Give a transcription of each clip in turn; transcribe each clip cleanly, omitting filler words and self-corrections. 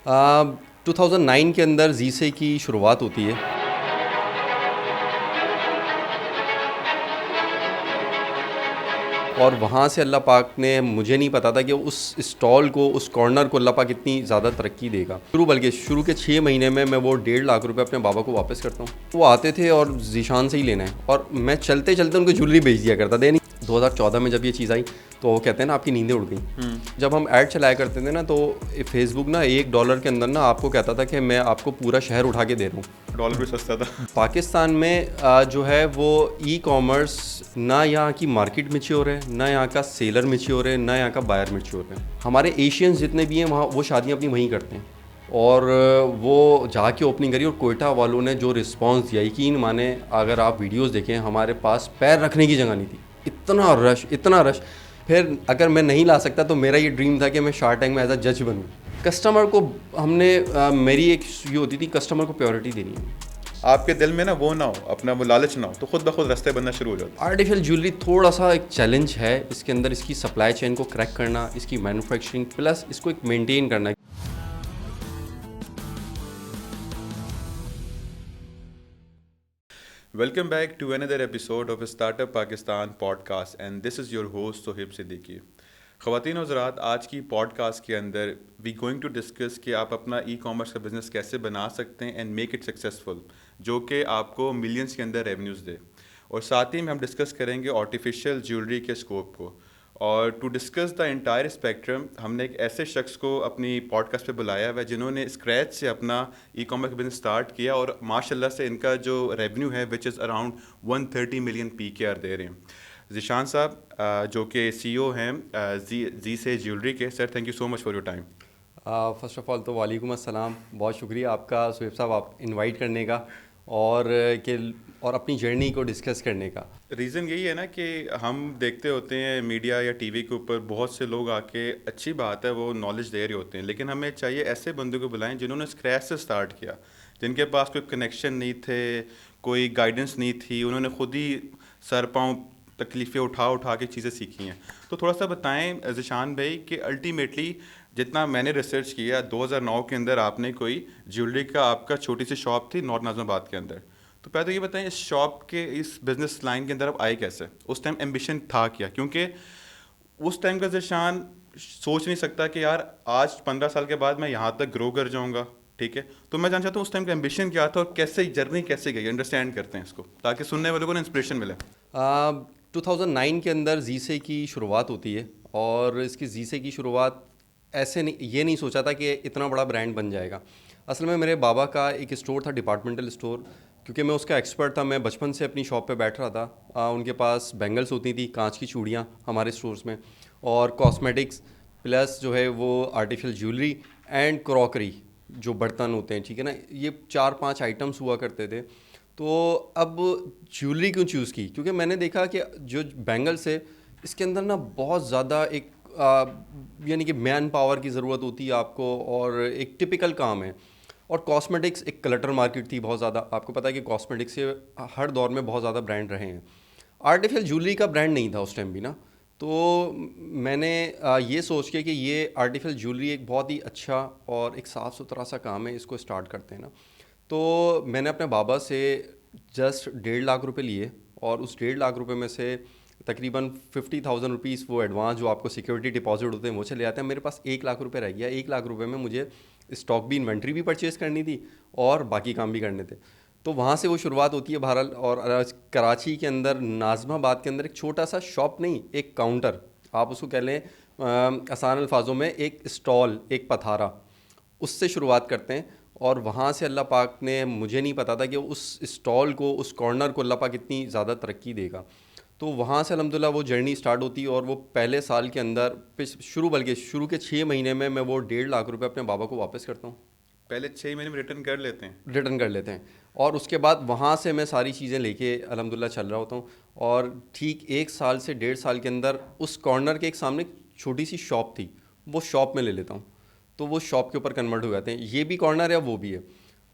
2009 के अंदर जीसे की शुरुआत होती है। और वहाँ से अल्लाह पाक ने, मुझे नहीं पता था कि उस स्टॉल को, उस कॉर्नर को अल्लाह पाक इतनी ज़्यादा तरक्की देगा। बल्कि शुरू के 6 महीने में मैं वो 1.5 लाख रुपए अपने बाबा को वापस करता हूँ। वो आते थे और जीशान से ही लेना है, और मैं चलते चलते उनको ज्वेलरी भेज दिया करता था। नहीं, 2014 में जब ये चीज़ आई तो वो कहते हैं ना, आपकी नींदें उड़ गई। जब हम ऐड चलाया करते थे ना, तो फेसबुक ना $1 के अंदर ना आपको कहता था कि मैं आपको पूरा शहर उठा के दे रहा हूँ। डॉलर भी सस्ता था। पाकिस्तान में जो है वो ई कॉमर्स, ना यहाँ की मार्केट मैच्योर है, ना यहाँ का सेलर मैच्योर है, ना यहाँ का बायर मैच्योर है। हमारे एशियंस जितने भी हैं वहाँ वो शादियाँ अपनी वहीं करते हैं, और वो जाके ओपनिंग करी। और कोयटा वालों ने जो रिस्पांस दिया, यकीन माने, अगर आप वीडियोस देखें, हमारे पास पैर रखने की जगह नहीं थी। इतना रश, इतना रश। फिर अगर मैं नहीं ला सकता तो मेरा ये ड्रीम था कि मैं शार्क टैंक में एज अ जज बनूँ। कस्टमर को हमने मेरी एक ये होती थी, कस्टमर को प्योरिटी देनी है। आपके दिल में ना वो ना हो, अपना वो लालच ना हो, तो खुद ब खुद रास्ते बनना शुरू हो जाता आर्टिफिशियल ज्वेलरी थोड़ा सा एक चैलेंज है। इसके अंदर इसकी सप्लाई चेन को क्रैक करना, इसकी मैन्युफैक्चरिंग, प्लस इसको एक मेंटेन करना। है। Welcome back to another episode of startup Pakistan podcast and this is your host Sohaib Siddiqui. ख़वातीन और हज़रात, आज की पॉडकास्ट के अंदर वी गोइंग टू डिस्कस कि आप अपना ई कॉमर्स का बिज़नेस कैसे बना सकते हैं एंड मेक इट सक्सेसफुल, जो कि आपको मिलियंस के अंदर रेवेन्यूज़ दे। और साथ ही में हम डिस्कस करेंगे आर्टिफिशियल ज्वेलरी के स्कोप को। और to discuss the entire spectrum, हमने एक ऐसे शख्स को अपनी पॉडकास्ट पे बुलाया हुआ है जिन्होंने स्क्रैच से अपना ई कॉमर्स का बिजनेस स्टार्ट किया, और माशाल्लाह से इनका जो रेवेन्यू है which is around 130 million PKR दे रहे हैं। ज़ीशान साहब, जो कि CEO हैं जी से ज्वेलरी के। Sir, thank you so much for your time. First of all तो वालेकुम अस्सलाम, बहुत शुक्रिया आपका सुहेब साहब, आप इनवाइट करने का और कि और अपनी जर्नी को डिस्कस करने का। रीज़न यही है ना कि हम देखते होते हैं मीडिया या टीवी के ऊपर बहुत से लोग आके, अच्छी बात है वो नॉलेज दे रहे होते हैं, लेकिन हमें चाहिए ऐसे बंदों को बुलाएं जिन्होंने स्क्रैच से स्टार्ट किया, जिनके पास कोई कनेक्शन नहीं थे, कोई गाइडेंस नहीं थी, उन्होंने खुद ही सर पाँव तकलीफ़ें उठा उठा के चीज़ें सीखी हैं। तो थोड़ा सा बताएं ज़ीशान भाई कि अल्टीमेटली, जितना मैंने रिसर्च किया, 2009 के अंदर आपने कोई ज्वेलरी का, आपका छोटी सी शॉप थी नॉर्थ नाज़िमाबाद के अंदर। तो पहले तो ये बताएं, इस शॉप के, इस बिजनेस लाइन के अंदर आप आए कैसे? उस टाइम एम्बिशन था क्या? क्योंकि उस टाइम का ज़ीशान सोच नहीं सकता कि यार आज 15 साल के बाद मैं यहाँ तक ग्रो कर जाऊँगा। ठीक है, तो मैं जानना चाहता हूँ उस टाइम का एम्बिशन क्या था और कैसे जर्नी कैसे गई, अंडरस्टैंड करते हैं इसको, ताकि सुनने वालों को ना इंस्पिरेशन मिले। 2009 के अंदर जीसे की शुरुआत होती है, और इसकी जीसे की शुरुआत ऐसे नहीं, ये नहीं सोचा था कि इतना बड़ा ब्रांड बन जाएगा। असल में मेरे बाबा का एक स्टोर था, डिपार्टमेंटल स्टोर। क्योंकि मैं उसका एक्सपर्ट था, मैं बचपन से अपनी शॉप पे बैठ रहा था। उनके पास बैंगल्स होती थी, कांच की चूड़ियाँ हमारे स्टोर्स में, और कॉस्मेटिक्स, प्लस जो है वो आर्टिफिशियल ज्वेलरी एंड क्रॉकरी, जो बर्तन होते हैं, ठीक है ना, ये 4-5 आइटम्स हुआ करते थे। तो अब ज्वेलरी क्यों चूज़ की? क्योंकि मैंने देखा कि जो बैंगल्स है, इसके अंदर ना बहुत ज़्यादा एक यानी कि मैन पावर की ज़रूरत होती है आपको, और एक टिपिकल काम है। और कॉस्मेटिक्स एक क्लटर मार्केट थी बहुत ज़्यादा। आपको पता है कि कॉस्मेटिक्स से हर दौर में बहुत ज़्यादा ब्रांड रहे हैं। आर्टिफिशियल ज्वेलरी का ब्रांड नहीं था उस टाइम भी ना। तो मैंने ये सोच के कि ये आर्टिफिशियल ज्वेलरी एक बहुत ही अच्छा और एक साफ़ सुथरा सा काम है, इसको स्टार्ट करते हैं ना। तो मैंने अपने बाबा से जस्ट 1.5 लाख रुपए लिए, और उस 1.5 लाख रुपए में से तकरीबन 50,000 रुपीज़ वो एडवांस जो आपको सिक्योरिटी डिपॉजिट होते हैं वो चले जाते हैं। मेरे पास 1 लाख रुपए रह गया। 1 लाख रुपए में मुझे स्टॉक भी, इन्वेंट्री भी परचेज़ करनी थी और बाकी काम भी करने थे। तो वहाँ से वो शुरुआत होती है बहरहाल। और कराची के अंदर, नाज़िमाबाद के अंदर, एक छोटा सा शॉप नहीं, एक काउंटर, आप उसको कह लें आसान अल्फाजों में एक स्टॉल, एक पथारा, उससे शुरुआत करते हैं। और वहाँ से अल्लाह पाक ने, मुझे नहीं पता था कि उस स्टॉल को, उस कॉर्नर को अल्लाह पाक इतनी ज़्यादा तरक्की देगा। तो वहाँ से अल्हम्दुलिल्लाह वो जर्नी स्टार्ट होती है, और वो पहले साल के अंदर, बल्कि शुरू के 6 महीने में मैं वो 1.5 लाख रुपए अपने बाबा को वापस करता हूँ। पहले 6 महीने में रिटर्न कर लेते हैं? रिटर्न कर लेते हैं, और उसके बाद वहाँ से मैं सारी चीज़ें लेके अल्हम्दुलिल्लाह चल रहा होता हूँ। और ठीक 1 साल से 1.5 साल के अंदर उस कॉर्नर के एक सामने एक छोटी सी शॉप थी, वो शॉप में ले लेता हूँ। तो वो शॉप के ऊपर कन्वर्ट हो जाते हैं, ये भी कॉर्नर है, वो भी है।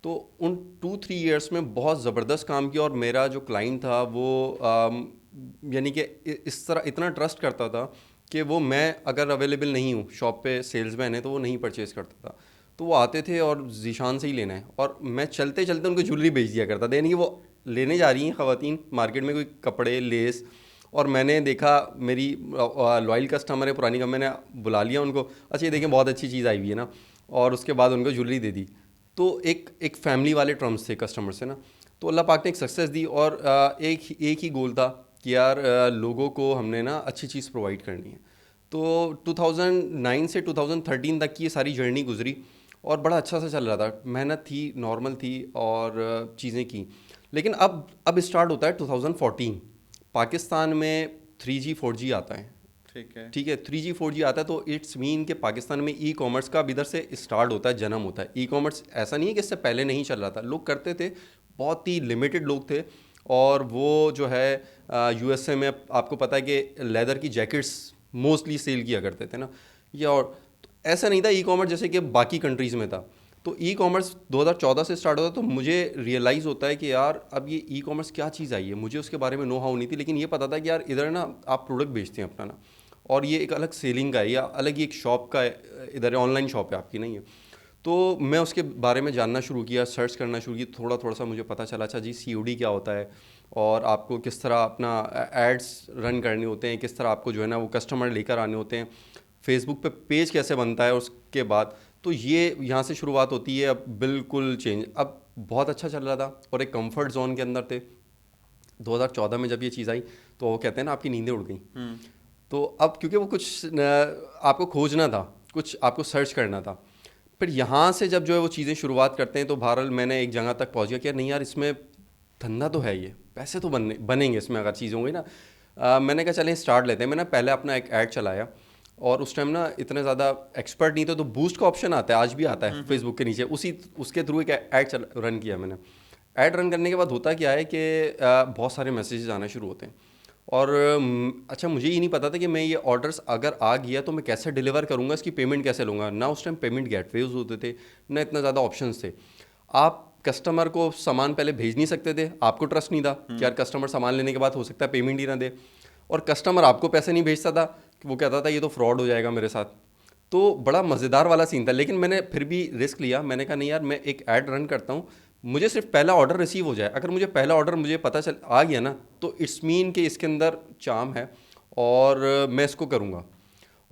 तो उन 2-3 ईयर्स में बहुत ज़बरदस्त काम किया, और मेरा जो क्लाइंट था वो यानी कि इस तरह इतना ट्रस्ट करता था कि वो, मैं अगर अवेलेबल नहीं हूँ शॉप पे, सेल्समैन है, तो वो नहीं परचेज़ करता था। तो वो आते थे और ज़ीशान से ही लेना है, और मैं चलते चलते उनको ज्वेलरी बेच दिया करता था, यानी कि वो लेने जा रही हैं ख़वातीन मार्केट में कोई कपड़े लेस, और मैंने देखा मेरी लॉयल कस्टमर है पुरानी का, मैंने बुला लिया उनको, अच्छा ये देखें बहुत अच्छी चीज़ आई हुई है ना, और उसके बाद उनको ज्वेलरी दे दी। तो एक एक फैमिली वाले टर्म्स थे कस्टमर से ना। तो अल्लाह पाक ने एक सक्सेस दी, और एक ही गोल था कि यार लोगों को हमने ना अच्छी चीज़ प्रोवाइड करनी है। तो 2009 से 2013 तक की ये सारी जर्नी गुजरी, और बड़ा अच्छा सा चल रहा था, मेहनत थी, नॉर्मल थी, और चीज़ें की। लेकिन अब स्टार्ट होता है 2014, पाकिस्तान में 3G 4G आता है। ठीक है। ठीक है, 3G 4G आता है, तो इट्स मीन के पाकिस्तान में ई कॉमर्स का अब इधर से स्टार्ट होता है, जन्म होता है। ई कॉमर्स ऐसा नहीं है कि इससे पहले नहीं चल रहा था, लोग करते थे, बहुत ही लिमिटेड लोग थे। और वो जो है यूएसए में आपको पता है कि लेदर की जैकेट्स मोस्टली सेल किया करते थे ना, या और तो ऐसा नहीं था ई कॉमर्स जैसे कि बाकी कंट्रीज़ में था। तो ई कॉमर्स 2014 से स्टार्ट होता, तो मुझे रियलाइज़ होता है कि यार अब ये ई कॉमर्स क्या चीज़ आई है, मुझे उसके बारे में नो हाउ नहीं थी, लेकिन ये पता था कि यार इधर ना आप प्रोडक्ट बेचते हैं अपना ना, और ये एक अलग सेलिंग का है, या अलग ही एक शॉप का है, इधर ऑनलाइन शॉप है आपकी, नहीं है। तो मैं उसके बारे में जानना शुरू किया, सर्च करना शुरू किया, थोड़ा थोड़ा सा मुझे पता चला, अच्छा जी सीओडी क्या होता है, और आपको किस तरह अपना एड्स रन करने होते हैं, किस तरह आपको जो है ना वो कस्टमर लेकर आने होते हैं, फेसबुक पे पेज कैसे बनता है उसके बाद। तो ये यहाँ से शुरुआत होती है, अब बिल्कुल चेंज, अब बहुत अच्छा चल रहा था और एक कंफर्ट जोन के अंदर थे। 2014 में जब ये चीज़ आई, तो वो कहते हैं ना आपकी नींदें उड़ गई। तो अब क्योंकि वो कुछ आपको खोजना था, कुछ आपको सर्च करना था, फिर यहाँ से जब जो है वो चीज़ें शुरुआत करते हैं, तो बहरहाल मैंने एक जगह तक पहुँच गया कि यार नहीं यार, इसमें धंधा तो है, ये पैसे तो बनेंगे इसमें अगर चीज़ होंगी ना। मैंने कहा चलें स्टार्ट लेते हैं। मैंने पहले अपना एक ऐड चलाया, और उस टाइम ना इतने ज़्यादा एक्सपर्ट नहीं थे, तो बूस्ट का ऑप्शन आता है, आज भी आता है फेसबुक के नीचे, उसी उसके थ्रू एक ऐड रन किया मैंने। ऐड रन करने के बाद होता क्या है कि बहुत सारे मैसेजेस आना शुरू होते हैं, और अच्छा मुझे ये नहीं पता था कि मैं ये ऑर्डर्स अगर आ गया तो मैं कैसे डिलीवर करूँगा, इसकी पेमेंट कैसे लूँगा ना। उस टाइम पेमेंट गेटवेज होते थे, ना इतना ज़्यादा ऑप्शंस थे। आप कस्टमर को सामान पहले भेज नहीं सकते थे, आपको ट्रस्ट नहीं था कि यार कस्टमर सामान लेने के बाद हो सकता है पेमेंट ही ना दे, और कस्टमर आपको पैसे नहीं भेजता था, कि वो कहता था ये तो फ्रॉड हो जाएगा मेरे साथ। तो बड़ा मज़ेदार वाला सीन था, लेकिन मैंने फिर भी रिस्क लिया। मैंने कहा नहीं यार, मैं एक ऐड रन करता हूँ, मुझे सिर्फ पहला ऑर्डर रिसीव हो जाए। अगर मुझे पहला ऑर्डर मुझे पता चल आ गया ना, तो इट्स मीन कि इसके अंदर चाम है, और मैं इसको करूँगा।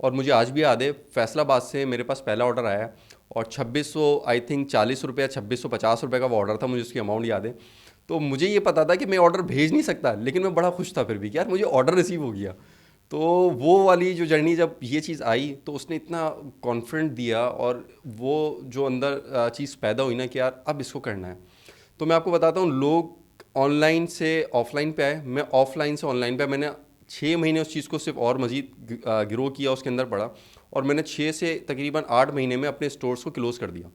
और मुझे आज भी याद है, फैसलाबाद से मेरे पास पहला ऑर्डर आया, और 2600 आई थिंक 40 रुपये, 2650 रुपये का वो ऑर्डर था, मुझे उसकी अमाउंट याद है। तो मुझे ये पता था कि मैं ऑर्डर भेज नहीं सकता, लेकिन मैं बड़ा खुश था फिर भी कि यार मुझे ऑर्डर रिसीव हो गया। तो वो वाली जो जर्नी, जब ये चीज़ आई तो उसने इतना कॉन्फिडेंट दिया, और वो जो अंदर चीज़ पैदा हुई ना कि यार अब इसको करना है। तो मैं आपको बताता हूँ, लोग ऑनलाइन से ऑफलाइन पे आए, मैं ऑफलाइन से ऑनलाइन पे आया। मैंने 6 महीने उस चीज़ को सिर्फ और मज़ीद ग्रो किया, उसके अंदर पड़ा, और मैंने 6 से तकरीबन 8 महीने में अपने स्टोर्स को क्लोज़ कर दिया।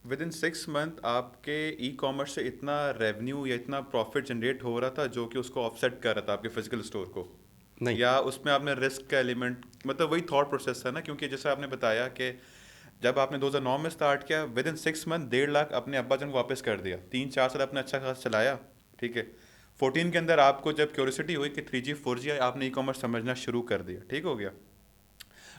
विद इन 6 मंथ आपके ई कॉमर्स से इतना रेवेन्यू या इतना प्रॉफिट जनरेट हो रहा था जो कि उसको ऑफसेट कर रहा था आपके फिजिकल स्टोर को, नहीं, या उसमें आपने रिस्क का एलिमेंट, मतलब वही थॉट प्रोसेस था ना, क्योंकि जैसे आपने बताया कि जब आपने 2009 में स्टार्ट किया, विद इन 6 मंथ 1.5 लाख अपने अब्बा जन को वापस कर दिया, 3-4 साल आपने अच्छा खासा चलाया। ठीक है। 14 के अंदर आपको जब क्यूरियोसिटी हुई कि 3G 4G है, आपने ई कॉमर्स समझना शुरू कर दिया, ठीक हो गया।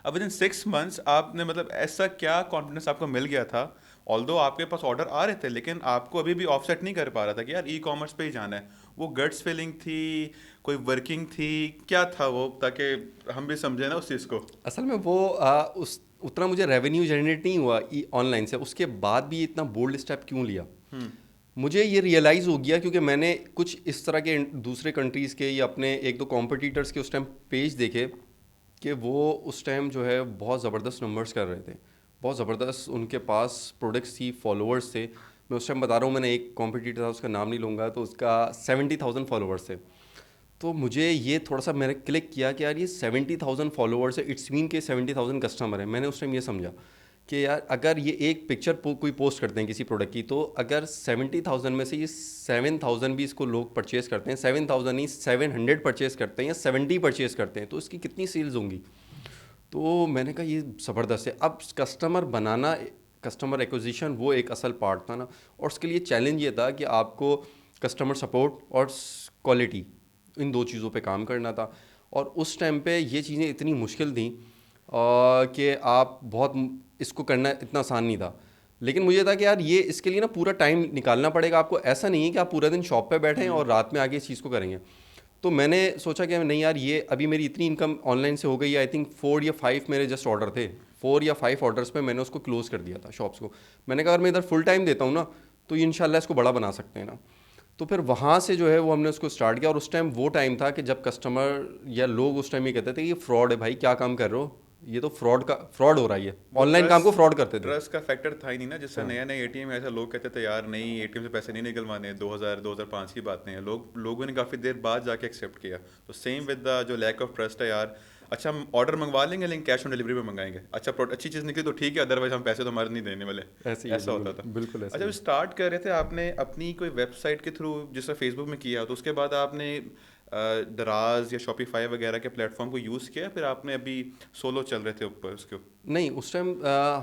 अब विद इन 6 मंथ्स आपने, मतलब ऐसा क्या कॉन्फिडेंस आपको मिल गया था, ऑल्दो आपके पास ऑर्डर आ रहे थे, लेकिन आपको अभी भी ऑफसेट नहीं कर पा रहा था कि यार ई कॉमर्स पे ही जाना है, वो गट्स फीलिंग थी, कोई वर्किंग थी, क्या था वो, ताकि हम भी समझे ना उस चीज़ को। असल में वो उस उतना मुझे रेवेन्यू जनरेट नहीं हुआ ऑनलाइन से, उसके बाद भी इतना बोल्ड स्टेप क्यों लिया। मुझे ये रियलाइज़ हो गया क्योंकि मैंने कुछ इस तरह के दूसरे कंट्रीज़ के या अपने एक दो कॉम्पिटिटर्स के उस टाइम पेज देखे, कि वो उस टाइम जो है बहुत ज़बरदस्त नंबर्स कर रहे थे, बहुत ज़बरदस्त उनके पास प्रोडक्ट्स थी, फॉलोअर्स थे। मैं उस टाइम बता रहा हूँ, मैंने एक कॉम्पिटिटर था, उसका नाम नहीं लूँगा, तो उसका 70,000 फॉलोअर्स थे। तो मुझे ये थोड़ा सा मैंने क्लिक किया कि यार ये 70,000 फॉलोअर्स है, इट्स मीन के 70,000 कस्टमर है। मैंने उस टाइम ये समझा कि यार अगर ये एक पिक्चर कोई पोस्ट करते हैं किसी प्रोडक्ट की, तो अगर 70,000 में से ये 7,000 भी इसको लोग परचेज़ करते हैं, 7,000 नहीं 700 परचेज़ करते हैं, या 70 परचेज़ करते हैं, तो इसकी कितनी सेल्स होंगी। तो मैंने कहा ये ज़बरदस्त है। अब कस्टमर बनाना, कस्टमर एक्विजिशन, वो एक असल पार्ट था ना, और उसके लिए चैलेंज ये था कि आपको कस्टमर सपोर्ट और क्वालिटी, इन दो चीज़ों पे काम करना था। और उस टाइम पे ये चीज़ें इतनी मुश्किल थी कि आप बहुत इसको करना इतना आसान नहीं था। लेकिन मुझे था कि यार ये इसके लिए ना पूरा टाइम निकालना पड़ेगा आपको, ऐसा नहीं है कि आप पूरा दिन शॉप पे बैठे हैं और रात में आके इस चीज़ को करेंगे। तो मैंने सोचा कि नहीं यार, ये अभी मेरी इतनी इनकम ऑनलाइन से हो गई है, आई थिंक 4 या 5 मेरे जस्ट ऑर्डर थे, 4 या 5 ऑर्डर्स पे मैंने उसको क्लोज़ कर दिया था शॉप्स को। मैंने कहा अगर मैं इधर फुल टाइम देता हूँ ना तो ये इंशाल्लाह इसको बड़ा बना सकते हैं ना। तो फिर वहाँ से जो है वो हमने उसको स्टार्ट किया, और उस टाइम वो टाइम था कि जब कस्टमर या लोग उस टाइम ये कहते थे कि ये फ्रॉड है भाई, क्या काम कर रहे हो, ये तो फ्रॉड हो रहा है, ये वो ऑनलाइन काम को फ्रॉड करते थे। ट्रस्ट का फैक्टर था ही नहीं ना, जिससे हाँ, नया नया एटीएम ऐसा लोग कहते थे यार नहीं एटीएम से पैसे नहीं निकलवाने, 2005 की बातें हैं, लोगों ने काफ़ी देर बाद जाके एक्सेप्ट किया। तो सेम विद द जो लैक ऑफ ट्रस्ट है यार, अच्छा हम ऑर्डर मंगवा लेंगे लेकिन कैश ऑन डिलीवरी में मंगाएंगे, अच्छा अच्छी चीज़ निकली तो ठीक है, अदरवाइज हम पैसे तो हमारे नहीं देने वाले। ऐसे ही है, ऐसा होता बिल्कुल था। बिल्कुल ऐसे अच्छा, ही जब है। स्टार्ट कर रहे थे आपने अपनी कोई वेबसाइट के थ्रू, जिससे फेसबुक में किया, तो उसके बाद आपने दराज या शॉपिफाई वगैरह के प्लेटफॉर्म को यूज़ किया, फिर आपने अभी सोलो चल रहे थे ऊपर उसके? नहीं, उस टाइम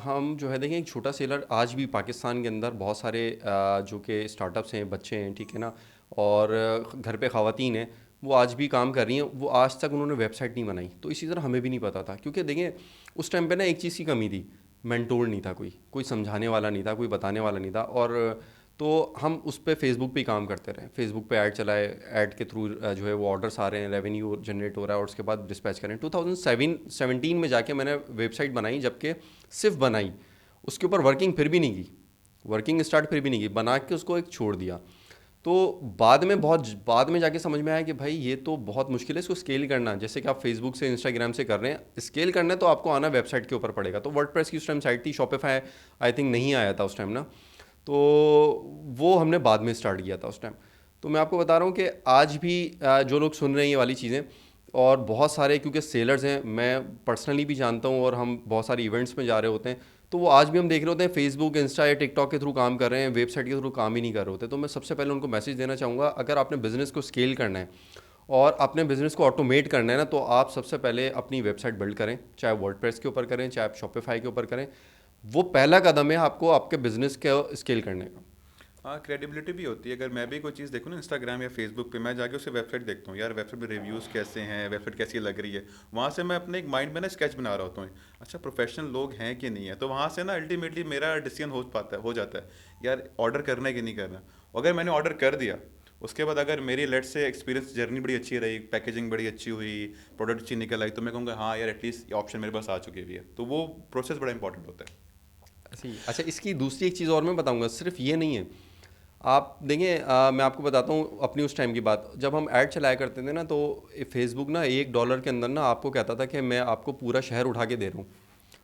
हम जो है देखें, एक छोटा सेलर आज भी पाकिस्तान के अंदर बहुत सारे जो कि स्टार्टअप्स हैं, बच्चे हैं, ठीक है ना, और घर पे ख़वातीन हैं, वो आज भी काम कर रही हैं, वो आज तक उन्होंने वेबसाइट नहीं बनाई। तो इसी तरह हमें भी नहीं पता था, क्योंकि देखें उस टाइम पे ना एक चीज़ की कमी थी, मेंटोर नहीं था, कोई समझाने वाला नहीं था, कोई बताने वाला नहीं था। और तो हम उस पे फेसबुक पे ही काम करते रहे, फेसबुक पे ऐड चलाए, ऐड के थ्रू जो है वो ऑर्डर्स आ रहे हैं, रेवेन्यू जनरेट हो रहा है, और उसके बाद डिस्पैच करें। 2017 में जाके मैंने वेबसाइट बनाई, जबकि सिर्फ बनाई, उसके ऊपर वर्किंग फिर भी नहीं की, वर्किंग स्टार्ट फिर भी नहीं की, बना के उसको एक छोड़ दिया। तो बहुत बाद में जाके समझ में आया कि भाई ये तो बहुत मुश्किल है इसको स्केल करना। जैसे कि आप फेसबुक से, इंस्टाग्राम से कर रहे हैं, स्केल करना है तो आपको आना वेबसाइट के ऊपर पड़ेगा। तो वर्डप्रेस की उस टाइम साइट थी, शॉपिफाई आई थिंक नहीं आया था उस टाइम ना, तो वो हमने बाद में स्टार्ट किया था उस टाइम। तो मैं आपको बता रहा हूँ कि आज भी जो लोग सुन रहे हैं ये वाली चीज़ें, और बहुत सारे क्योंकि सेलर्स हैं, मैं पर्सनली भी जानता हूँ, और हम बहुत सारे इवेंट्स में जा रहे होते हैं, तो वो आज भी हम देख रहे होते हैं फेसबुक, इंस्टा या टिकटॉक के थ्रू काम कर रहे हैं, वेबसाइट के थ्रू काम ही नहीं कर रहे होते। तो मैं सबसे पहले उनको मैसेज देना चाहूँगा, अगर आपने बिज़नेस को स्केल करना है और अपने बिज़नेस को ऑटोमेट करना है ना, तो आप सबसे पहले अपनी वेबसाइट बिल्ड करें, चाहे वर्डप्रेस के ऊपर करें, चाहे आप शॉपिफाई के ऊपर करें। वो पहला कदम है आपको आपके बिज़नेस के स्केल करने का। हाँ, क्रेडिबिलिटी भी होती है। अगर मैं भी कोई चीज़ देखूँ ना इंस्टाग्राम या फेसबुक पे, मैं जाके उससे वेबसाइट देखता हूँ यार, वेबसाइट पे रिव्यूज़ कैसे हैं, वेबसाइट कैसी लग रही है, वहाँ से मैं अपने एक माइंड में ना स्केच बना रहा होता हूँ, अच्छा प्रोफेशनल लोग हैं कि नहीं है। तो वहाँ से ना अल्टीमेटली मेरा डिसीजन हो जाता है यार ऑर्डर करना है कि नहीं करना। अगर मैंने ऑर्डर कर दिया, उसके बाद अगर मेरी लेट से एक्सपीरियंस जर्नी बड़ी अच्छी रही, पैकेजिंग बड़ी अच्छी हुई, प्रोडक्ट अच्छी निकल आई, तो मैं कहूँगा हाँ यार एटलीस्ट ये ऑप्शन मेरे पास आ चुकी हुई है। तो वो प्रोसेस बड़ा इंपॉर्टेंट होता है। ऐसे ही। अच्छा, इसकी दूसरी एक चीज़ और मैं बताऊंगा, सिर्फ ये नहीं है। आप देखें, मैं आपको बताता हूँ अपनी उस टाइम की बात, जब हम ऐड चलाया करते थे ना, तो फेसबुक ना $1 के अंदर ना आपको कहता था कि मैं आपको पूरा शहर उठा के दे रहा हूँ।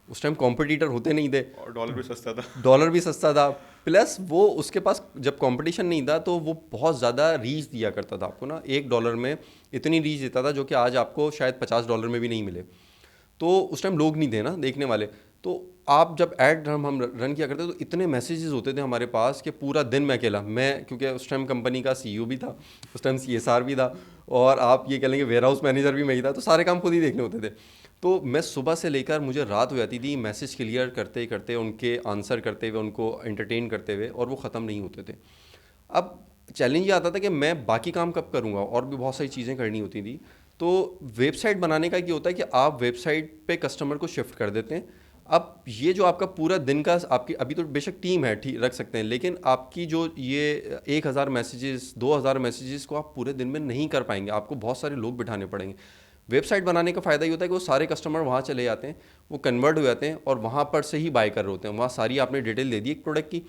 उस टाइम कॉम्पिटिटर होते नहीं थे, और डॉलर भी सस्ता था। डॉलर भी सस्ता था, प्लस वो उसके पास जब कंपटीशन नहीं था तो वो बहुत ज़्यादा रीच दिया करता था आपको ना, $1 में इतनी रीच देता था जो कि आज आपको शायद $50 में भी नहीं मिले। तो उस टाइम लोग नहीं थे ना देखने वाले। तो आप जब ऐड हम रन किया करते तो इतने मैसेजेस होते थे हमारे पास कि पूरा दिन मैं अकेला, मैं क्योंकि उस टाइम कंपनी का सीईओ भी था, उस टाइम सीएसआर भी था, और आप ये कह लेंगे वेयर हाउस मैनेजर भी मैं ही था, तो सारे काम खुद ही देखने होते थे। तो मैं सुबह से लेकर मुझे रात हो जाती थी मैसेज क्लियर करते करते, उनके आंसर करते हुए, उनको एंटरटेन करते हुए, और वो ख़त्म नहीं होते थे। अब चैलेंज ये आता था कि मैं बाकी काम कब करूँगा, और भी बहुत सारी चीज़ें करनी होती थी। तो वेबसाइट बनाने का ये होता है कि आप वेबसाइट पे कस्टमर को शिफ्ट कर देते हैं। अब ये जो आपका पूरा दिन का, आपकी अभी तो बेशक टीम है, ठीक रख सकते हैं, लेकिन आपकी जो ये 1,000 मैसेजेस, 2,000 मैसेजेस को आप पूरे दिन में नहीं कर पाएंगे, आपको बहुत सारे लोग बिठाने पड़ेंगे। वेबसाइट बनाने का फ़ायदा ये होता है कि वो सारे कस्टमर वहाँ चले जाते हैं, वो कन्वर्ट हो जाते हैं, और वहाँ पर से ही बाय कर रहे होते हैं। वहाँ सारी आपने डिटेल दे दी एक प्रोडक्ट की,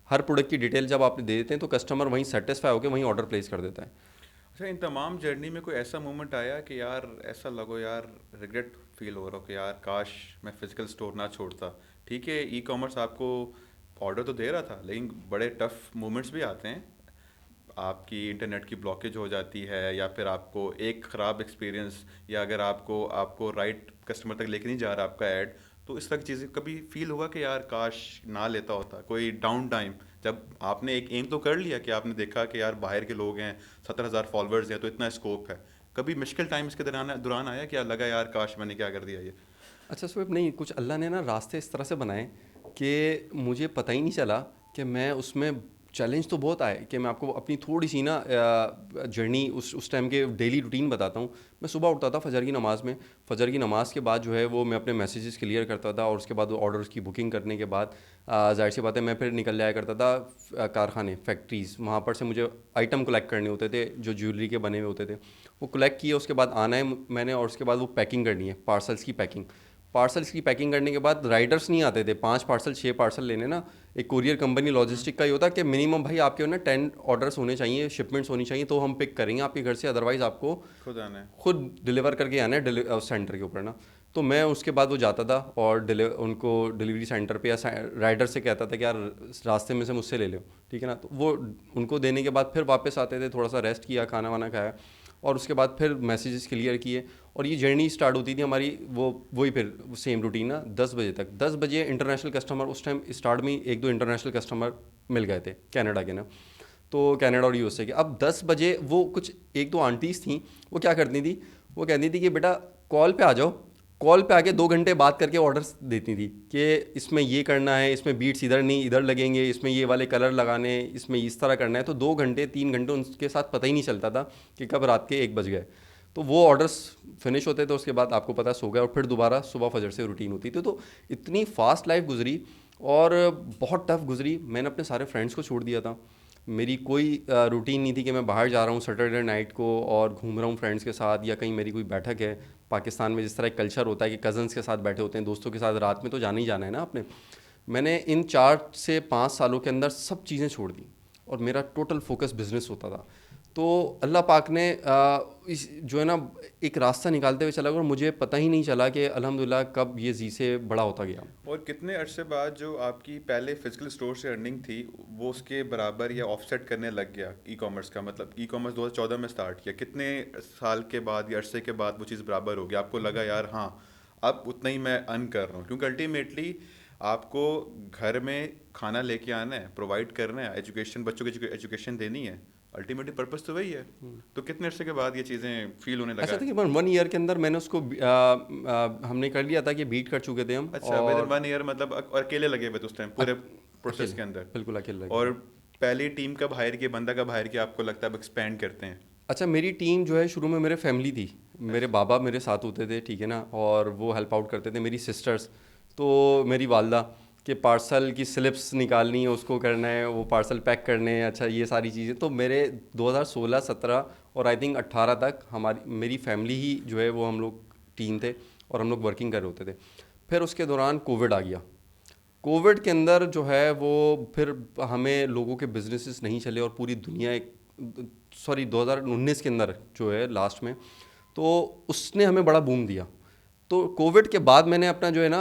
हर प्रोडक्ट की डिटेल जब आप दे देते हैं तो कस्टमर वहीं सेटिस्फाई होकर वहीं ऑर्डर प्लेस कर देता है। अच्छा, इन तमाम जर्नी में कोई ऐसा मोमेंट आया कि यार ऐसा लगो यार, रिग्रेट फील हो रहा हो कि यार काश मैं फिजिकल स्टोर ना छोड़ता? ठीक है, ई कॉमर्स आपको ऑर्डर तो दे रहा था, लेकिन बड़े टफ मोमेंट्स भी आते हैं। आपकी इंटरनेट की ब्लॉकेज हो जाती है, या फिर आपको एक ख़राब एक्सपीरियंस, या अगर आपको आपको राइट कस्टमर तक लेके नहीं जा रहा आपका ऐड, तो इस तरह की चीज़ें कभी फील होगा कि यार काश ना लेता होता? कोई डाउन टाइम, जब आपने एक एम तो कर लिया कि आपने देखा कि यार बाहर के लोग हैं, 70,000 फॉलोअर्स हैं, तो इतना स्कोप है, कभी मुश्किल टाइम इसके दौरान दौरान आया क्या लगा यार काश मैंने क्या कर दिया ये? अच्छा स्विप, नहीं, कुछ अल्लाह ने ना रास्ते इस तरह से बनाए कि मुझे पता ही नहीं चला कि मैं उसमें चैलेंज तो बहुत आए कि मैं आपको अपनी थोड़ी सी ना जर्नी उस टाइम के डेली रूटीन बताता हूँ। मैं सुबह उठता था फजर की नमाज़ में, फजर की नमाज़ के बाद जो है वो मैं अपने मैसेजेस क्लियर करता था, और उसके बाद ऑर्डर्स की बुकिंग करने के बाद जाहिर सी बात है मैं फिर निकल जाया करता था कारखाने, फैक्ट्रीज़। वहाँ पर से मुझे आइटम कलेक्ट करने होते थे जो ज्वेलरी के बने हुए होते थे, वो कलेक्ट किए, उसके बाद आना है मैंने, और उसके बाद वो पैकिंग करनी है, पार्सल्स की पैकिंग। पार्सल्स की पैकिंग करने के बाद राइडर्स नहीं आते थे 5 पार्सल 6 पार्सल लेने ना। एक कुरियर कंपनी लॉजिस्टिक का ही होता कि मिनिमम भाई आपके ना 10 ऑर्डर्स होने चाहिए, शिपमेंट्स होनी चाहिए, तो हम पिक करेंगे आपके घर से, अदरवाइज़ आपको खुद आना है। खुद डिलीवर करके आना है सेंटर के ऊपर ना। तो मैं उसके बाद वो जाता था और उनको डिलीवरी सेंटर पे या राइडर से कहता था कि यार रास्ते में से मुझसे ले लो, ठीक है ना। तो वो उनको देने के बाद फिर वापस आते थे, थोड़ा सा रेस्ट किया, खाना वाना खाया, और उसके बाद फिर मैसेजेस क्लियर किए, और ये जर्नी स्टार्ट होती थी हमारी। वही फिर सेम रूटीन ना, 10 बजे तक। 10 बजे इंटरनेशनल कस्टमर, उस टाइम स्टार्ट में एक दो इंटरनेशनल कस्टमर मिल गए थे कनाडा के ना, तो कनाडा और यूएसए के। अब 10 बजे वो कुछ एक दो आंटीज़ थी, वो क्या करती थी, वो कहती थी कि बेटा कॉल पे आ जाओ, कॉल पे आके 2 घंटे बात करके ऑर्डर्स देती थी कि इसमें ये करना है, इसमें बीट्स इधर नहीं इधर लगेंगे, इसमें ये वाले कलर लगाने हैं, इसमें इस तरह करना है। तो 2 घंटे 3 घंटे उनके साथ पता ही नहीं चलता था कि कब रात के 1 बज गए। तो वो ऑर्डर्स फिनिश होते थे, उसके बाद आपको पता है सो गए, और फिर दोबारा सुबह फजर से रूटीन होती थी। तो इतनी फास्ट लाइफ गुजरी और बहुत टफ गुजरी। मैंने अपने सारे फ्रेंड्स को छोड़ दिया था, मेरी कोई रूटीन नहीं थी कि मैं बाहर जा रहा हूँ सैटरडे नाइट को और घूम रहा हूँ फ्रेंड्स के साथ, या कहीं मेरी कोई बैठक है। पाकिस्तान में जिस तरह एक कल्चर होता है कि कज़न्स के साथ बैठे होते हैं, दोस्तों के साथ, रात में तो जाना ही जाना है ना आपने। मैंने इन 4 से 5 सालों के अंदर सब चीज़ें छोड़ दी, और मेरा टोटल फोकस बिजनेस होता था। तो अल्लाह पाक ने इस जो है ना एक रास्ता निकालते हुए चला गया, और मुझे पता ही नहीं चला कि अल्हम्दुलिल्लाह कब ये जी से बड़ा होता गया। और कितने अरसे बाद जो आपकी पहले फिजिकल स्टोर से अर्निंग थी वो उसके बराबर या ऑफसेट करने लग गया ई कॉमर्स का, मतलब ई कॉमर्स 2014 में स्टार्ट किया, कितने साल के बाद या अरसे के बाद वो चीज़ बराबर हो गया, आपको लगा यार हाँ अब उतना ही मैं अर्न कर रहा हूँ? क्योंकि अल्टीमेटली आपको घर में खाना लेके आना है, प्रोवाइड करना है, एजुकेशन, बच्चों की एजुकेशन देनी है, अल्टीमेटली पर्पस तो वही है। तो कितने अरसे के बाद ये चीज़ें फील होने लगा? ऐसा तकरीबन 1 ईयर के अंदर मैंने उसको हमने कर लिया था कि बीट कर चुके थे हम। अच्छा, विद इन और 1 ईयर, मतलब और अकेले लगे हुए थे उस टाइम पूरे प्रोसेस अकेले, के अंदर? बिल्कुल अकेले लगे और थे। पहली टीम कब हायर किया, बंदा कब हायर किया आपको लगता है अब एक्सपेंड करते हैं? अच्छा, मेरी टीम जो है शुरू में मेरे फैमिली थी, मेरे अच्छा। बाबा मेरे साथ होते थे, ठीक है ना, और वो हेल्प आउट करते थे। मेरी सिस्टर्स, तो मेरी वालदा के पार्सल की स्लिप्स निकालनी है, उसको करना है, वो पार्सल पैक करने हैं, अच्छा ये सारी चीज़ें। तो मेरे 2016 17 और आई थिंक 18 तक हमारी मेरी फैमिली ही जो है वो हम लोग टीम थे, और हम लोग वर्किंग कर रहे होते थे। फिर उसके दौरान कोविड आ गया। कोविड के अंदर जो है वो फिर हमें लोगों के बिजनेसेस नहीं चले, और पूरी दुनिया एक, सॉरी 2019 के अंदर जो है लास्ट में, तो उसने हमें बड़ा बूम दिया। तो कोविड के बाद मैंने अपना जो है ना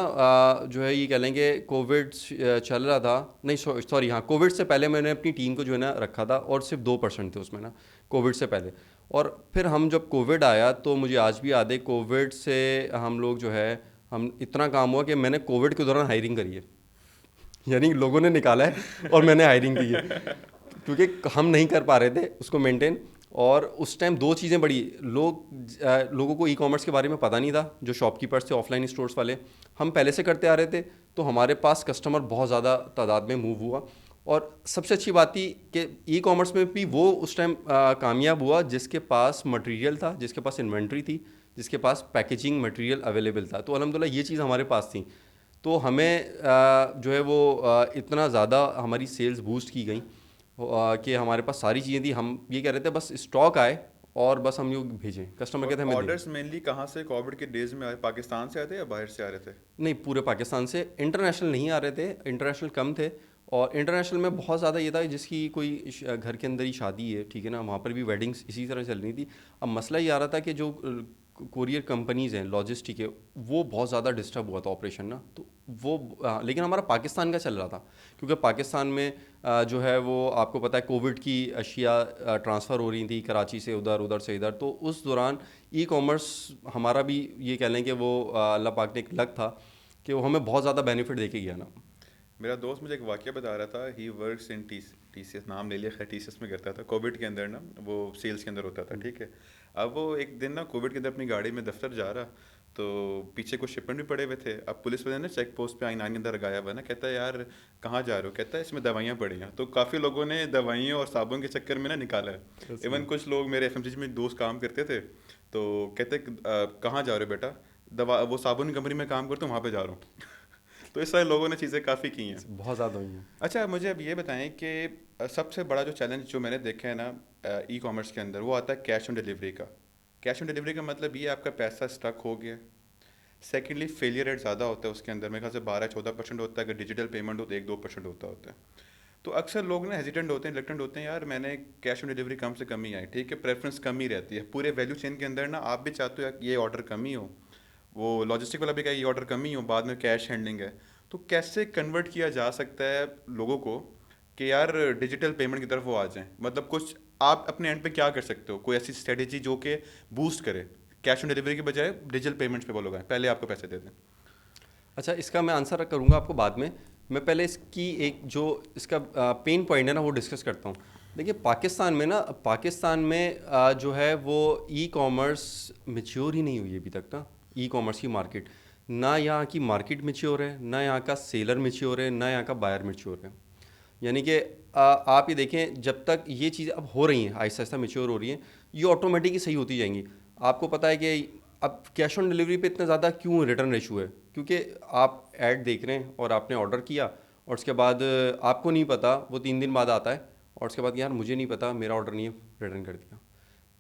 जो है ये कह लेंगे कोविड चल रहा था, नहीं सॉरी हाँ, कोविड से पहले मैंने अपनी टीम को जो है ना रखा था, और सिर्फ 2% थे उसमें ना कोविड से पहले। और फिर हम जब कोविड आया तो मुझे आज भी याद है, कोविड से हम लोग जो है हम इतना काम हुआ कि मैंने कोविड के दौरान हायरिंग करी है, यानी लोगों ने निकाला है और मैंने हायरिंग की है, क्योंकि हम नहीं कर पा रहे थे उसको मेंटेन। और उस टाइम दो चीज़ें बड़ी, लोगों को ई कॉमर्स के बारे में पता नहीं था, जो शॉपकीपर्स थे ऑफलाइन स्टोर्स वाले। हम पहले से करते आ रहे थे, तो हमारे पास कस्टमर बहुत ज़्यादा तादाद में मूव हुआ। और सबसे अच्छी बात थी कि ई कॉमर्स में भी वो उस टाइम कामयाब हुआ जिसके पास मटेरियल था, जिसके पास इन्वेंट्री थी, जिसके पास पैकेजिंग मटेरियल अवेलेबल था। तो अल्हम्दुलिल्लाह ये चीज़ हमारे पास थी। तो हमें जो है वो इतना ज़्यादा हमारी सेल्स बूस्ट की गई कि हमारे पास सारी चीज़ें थी। हम ये कह रहे थे बस स्टॉक आए और बस हम लोग भेजें, कस्टमर और कहते हैं हमें दें। ऑर्डर्स मेनली कहाँ से कोविड के डेज में आए, पाकिस्तान से आए थे या बाहर से आ रहे थे? नहीं, पूरे पाकिस्तान से। इंटरनेशनल नहीं आ रहे थे, इंटरनेशनल कम थे। और इंटरनेशनल में बहुत ज़्यादा ये था कि जिसकी कोई घर के अंदर ही शादी है, ठीक है ना, वहाँ पर भी वेडिंग्स इसी तरह चल रही थी। अब मसला ये आ रहा था कि जो कोरियर कंपनीज़ हैं, लॉजिस्टिक है, वो बहुत ज़्यादा डिस्टर्ब हुआ था ऑपरेशन ना। तो वो लेकिन हमारा पाकिस्तान का चल रहा था, क्योंकि पाकिस्तान में जो है वो आपको पता है कोविड की अशिया ट्रांसफ़र हो रही थी कराची से उधर, उधर से इधर। तो उस दौरान ई कॉमर्स हमारा भी ये कह लें कि वो अल्लाह पाक ने एक लक था कि वो हमें बहुत ज़्यादा बेनिफिट दे के गया ना। मेरा दोस्त मुझे एक वाक़या बता रहा था, he works in T C S, नाम ले लिया, खैर टी सी एस में करता था। कोविड के अंदर ना वो सेल्स के अंदर होता था, ठीक है। अब वो एक दिन ना कोविड के अंदर अपनी गाड़ी में दफ्तर जा रहा, तो पीछे कुछ शिपमेंट भी पड़े हुए थे। अब पुलिस वाले ने चेक पोस्ट पे आईना के अंदर लगाया हुआ है ना, कहता है यार कहाँ जा रहे हो, कहता है इसमें दवाइयाँ पड़ी हैं। तो काफ़ी लोगों ने दवाइयों और साबुन के चक्कर में ना निकाला है। इवन कुछ लोग मेरे एफएमसीजी में दोस्त काम करते थे, तो कहते कहाँ जा रहे हो बेटा, दवा वो साबुन कंपनी में काम करता हूँ वहाँ पे जा रहा हूँ। तो इस सारे लोगों ने चीज़ें काफ़ी की हैं। बहुत ज़्यादा हुई हैं। अच्छा मुझे अब ये बताएं कि सबसे बड़ा जो चैलेंज जो मैंने देखा है ना ई कॉमर्स के अंदर, वो आता है कैश ऑन डिलीवरी का। कैश ऑन डिलीवरी का मतलब ये आपका पैसा स्टक हो गया। सेकेंडली फेलियर रेट ज़्यादा होता है उसके अंदर, मेरे ख्याल से 12-14% होता है। अगर डिजिटल पेमेंट हो तो 1-2% होता है। तो अक्सर लोग ना हेजिटेंट होते हैं, रिलक्टेंट होते हैं, यार मैंने कैश ऑन डिलीवरी कम से कम ही आई, ठीक है, प्रेफरेंस कम ही रहती है। पूरे वैल्यू चेन के अंदर ना आप भी चाहते हो यार ये ऑर्डर कम ही हो, वो लॉजिस्टिक वाला भी कहे ये ऑर्डर कम ही हो, बाद में कैश हैंडलिंग है। तो कैसे कन्वर्ट किया जा सकता है लोगों को कि यार डिजिटल पेमेंट की तरफ वो आ जाएं? मतलब कुछ आप अपने एंड पे क्या कर सकते हो, कोई ऐसी स्ट्रेटेजी जो कि बूस्ट करे कैश ऑन डिलीवरी के बजाय डिजिटल पेमेंट्स पे वो लोग आएं, पहले आपको पैसे दे दें? अच्छा, इसका मैं आंसर करूंगा आपको बाद में। मैं पहले इसकी एक जो इसका पेन पॉइंट है ना वो डिस्कस करता हूँ। देखिए, पाकिस्तान में जो है वो ई कॉमर्स मेच्योर ही नहीं हुई है अभी तक ना। ई कॉमर्स की मार्केट, ना यहाँ की मार्केट मेच्योर है, ना यहाँ का सेलर मेच्योर है, ना यहाँ का बायर मेच्योर है। यानी कि आप ये देखें, जब तक ये चीज़ें अब हो रही हैं, आहिस्ता आहिस्ता मेच्योर हो रही हैं, ये ऑटोमेटिक ही सही होती जाएंगी। आपको पता है कि अब कैश ऑन डिलीवरी पे इतना ज़्यादा क्यों रिटर्न रेशो है? क्योंकि आप ऐड देख रहे हैं और आपने ऑर्डर किया, और उसके बाद आपको नहीं पता, वो 3 दिन बाद आता है, और उसके बाद यार मुझे नहीं पता, मेरा ऑर्डर नहीं है, रिटर्न कर दिया।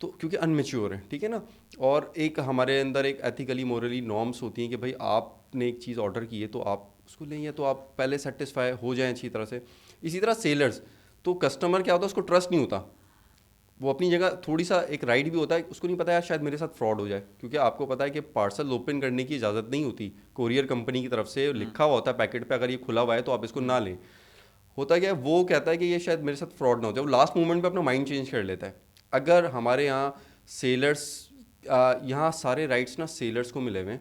तो क्योंकि अनमेच्योर है, ठीक है ना। और एक हमारे अंदर एक एथिकली मोरली नॉर्म्स होती हैं कि भाई आपने एक चीज़ ऑर्डर की है तो आप उसको लें, या तो आप पहले सेटिस्फाई हो जाएं अच्छी तरह से। इसी तरह सेलर्स, तो कस्टमर क्या होता है, उसको ट्रस्ट नहीं होता। वो अपनी जगह थोड़ी सा एक राइट भी होता है, उसको नहीं पता यार शायद मेरे साथ फ्रॉड हो जाए, क्योंकि आपको पता है कि पार्सल ओपन करने की इजाज़त नहीं होती। कोरियर कंपनी की तरफ से लिखा हुआ होता है पैकेट पे, अगर ये खुला हुआ है तो आप इसको ना लें। होता क्या है, वो कहता है कि ये शायद मेरे साथ फ्रॉड ना हो जाए, वो लास्ट मोमेंट पे अपना माइंड चेंज कर लेता है। अगर हमारे यहाँ सेलर्स, यहाँ सारे राइट्स ना सेलर्स को मिले हुए हैं।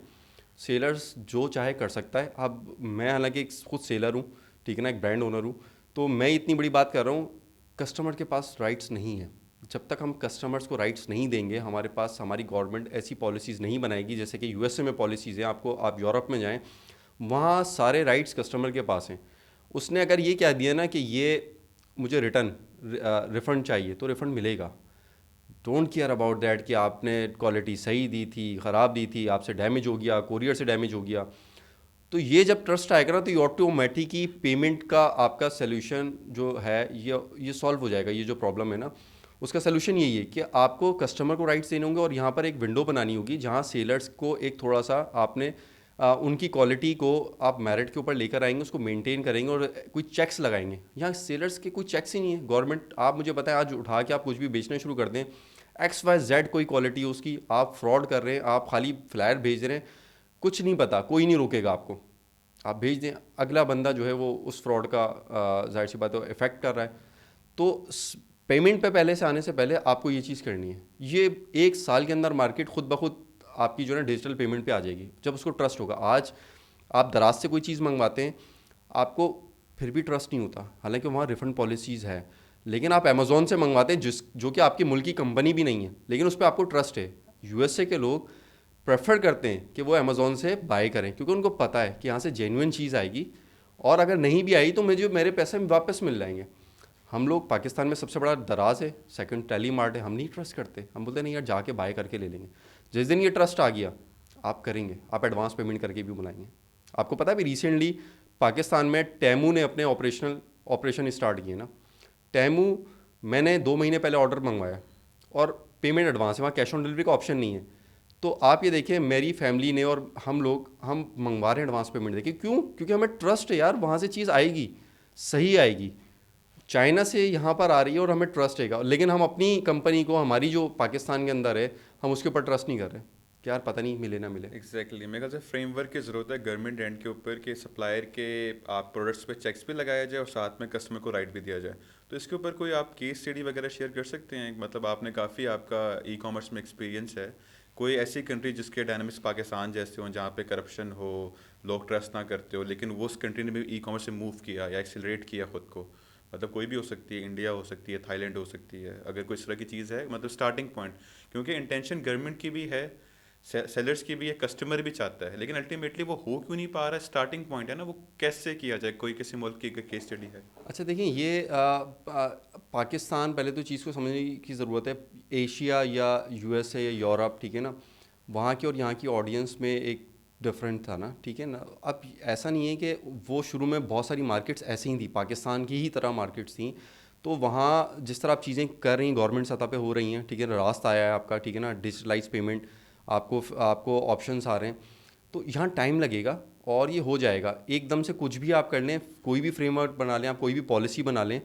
सेलर्स जो चाहे कर सकता है। अब मैं हालांकि एक खुद सेलर हूँ, ठीक है ना, एक ब्रांड ओनर हूँ, तो मैं इतनी बड़ी बात कर रहा हूँ, कस्टमर के पास राइट्स नहीं है। जब तक हम कस्टमर्स को राइट्स नहीं देंगे, हमारे पास हमारी गवर्नमेंट ऐसी पॉलिसीज़ नहीं बनाएगी जैसे कि यूएसए में पॉलिसीज़ हैं। आपको, आप यूरोप में जाएं, वहाँ सारे राइट्स कस्टमर के पास हैं। उसने अगर ये कह दिया ना कि ये मुझे रिटर्न रिफ़ंड चाहिए, तो रिफ़ंड मिलेगा। डोंट केयर अबाउट दैट कि आपने क्वालिटी सही दी थी, ख़राब दी थी, आपसे डैमेज हो गया, कोरियर से डैमेज हो गया। तो ये जब ट्रस्ट आएगा ना, तो ये ऑटोमेटिक ही पेमेंट का आपका सोल्यूशन जो है ये सॉल्व हो जाएगा। ये जो प्रॉब्लम है ना, उसका सोल्यूशन यही है कि आपको कस्टमर को राइट्स देने होंगे, और यहाँ पर एक विंडो बनानी होगी जहाँ सेलर्स को एक थोड़ा सा आपने उनकी क्वालिटी को आप मेरिट के ऊपर लेकर आएंगे, उसको मेंटेन करेंगे और कोई चेक्स लगाएंगे। यहाँ सेलर्स के कोई चेक्स ही नहीं है। गवर्नमेंट, आप मुझे बताएं, आज उठा के आप कुछ भी बेचना शुरू कर दें, XYZ कोई क्वालिटी है उसकी, आप फ्रॉड कर रहे हैं, आप खाली फ्लायर भेज रहे हैं, कुछ नहीं पता, कोई नहीं रोकेगा आपको। आप भेज दें, अगला बंदा जो है वो उस फ्रॉड का जाहिर सी बात है इफेक्ट कर रहा है। तो पेमेंट पे पहले से आने से पहले आपको ये चीज़ करनी है। ये 1 साल के अंदर मार्केट खुद ब खुद आपकी जो है डिजिटल पेमेंट पे आ जाएगी, जब उसको ट्रस्ट होगा। आज आप दराज से कोई चीज़ मंगवाते हैं, आपको फिर भी ट्रस्ट नहीं होता, हालांकि वहाँ रिफ़ंड पॉलिसीज़ है। लेकिन आप अमेज़ोन से मंगवाते हैं, जो कि आपकी मुल्क की कंपनी भी नहीं है, लेकिन उस पर आपको ट्रस्ट है। यूएसए के लोग प्रेफर करते हैं कि वो अमेज़ोन से बाय करें, क्योंकि उनको पता है कि यहाँ से जेन्युइन चीज़ आएगी, और अगर नहीं भी आई तो मुझे मेरे पैसे वापस मिल जाएंगे। हम लोग, पाकिस्तान में सबसे बड़ा दराज है, सेकंड टेली मार्ट है, हम नहीं ट्रस्ट करते। हम बोलते नहीं यार, जाके बाय करके ले लेंगे। जिस दिन ये ट्रस्ट आ गया, आप करेंगे, आप एडवांस पेमेंट करके भी बुलाएंगे। आपको पता है अभी रिसेंटली पाकिस्तान में टेमू ने अपने ऑपरेशन स्टार्ट किए ना। टेमू, मैंने 2 महीने पहले ऑर्डर मंगवाया और पेमेंट एडवांस है, वहाँ कैश ऑन डिलीवरी का ऑप्शन नहीं है। तो आप ये देखिए, मेरी फैमिली ने और हम मंगवा रहे हैं एडवांस पेमेंट। देखिए क्यों? क्योंकि हमें ट्रस्ट है यार, वहाँ से चीज़ आएगी, सही आएगी। चाइना से यहाँ पर आ रही है और हमें ट्रस्ट है, लेकिन हम अपनी कंपनी को, हमारी जो पाकिस्तान के अंदर है, हम उसके ऊपर ट्रस्ट नहीं कर रहे कि यार पता नहीं मिले ना मिले। एग्जैक्टली मेरे ख्याल से फ्रेमवर्क की ज़रूरत है गवर्नमेंट एंड के ऊपर कि सप्लायर के आप प्रोडक्ट्स पे चेक्स भी लगाया जाए और साथ में कस्टमर को राइट भी दिया जाए। तो इसके ऊपर कोई आप केस स्टडी वगैरह शेयर कर सकते हैं? मतलब आपने काफ़ी, आपका ई कॉमर्स में एक्सपीरियंस है, कोई ऐसी कंट्री जिसके डायनामिक्स पाकिस्तान जैसे हों, जहाँ पे करप्शन हो, लोग ट्रस्ट ना करते हो, लेकिन वो उस कंट्री ने भी ई कॉमर्स से मूव किया या एक्सेलरेट किया खुद को? मतलब कोई भी हो सकती है, इंडिया हो सकती है, थाईलैंड हो सकती है, अगर कोई इस तरह की चीज़ है, मतलब स्टार्टिंग पॉइंट। क्योंकि इंटेंशन गवर्नमेंट की भी है, सेलर्स की भी है, कस्टमर भी चाहता है, लेकिन अल्टीमेटली वो हो क्यों नहीं पा रहा? स्टार्टिंग पॉइंट है ना, वो कैसे किया जाए? कोई किसी मुल्क की केस स्टडी है? अच्छा देखिए, ये पाकिस्तान, पहले तो चीज़ को समझने की ज़रूरत है। एशिया या यूएसए या यूरोप, ठीक है ना, वहाँ की और यहाँ की ऑडियंस में एक डिफरेंट था ना, ठीक है ना। अब ऐसा नहीं है कि वो शुरू में बहुत सारी मार्केट्स ऐसी ही थी, पाकिस्तान की ही तरह मार्केट्स थी। तो वहाँ जिस तरह आप चीज़ें कर रही हैं गवर्नमेंट सतह पे हो रही हैं, ठीक है ना, रास्ता आया है आपका, ठीक है ना, डिजिटलाइज पेमेंट, आपको आपको ऑप्शंस आ रहे हैं। तो यहाँ टाइम लगेगा और ये हो जाएगा। एकदम से कुछ भी आप कर लें, कोई भी फ्रेमवर्क बना लें, आप कोई भी पॉलिसी बना लें,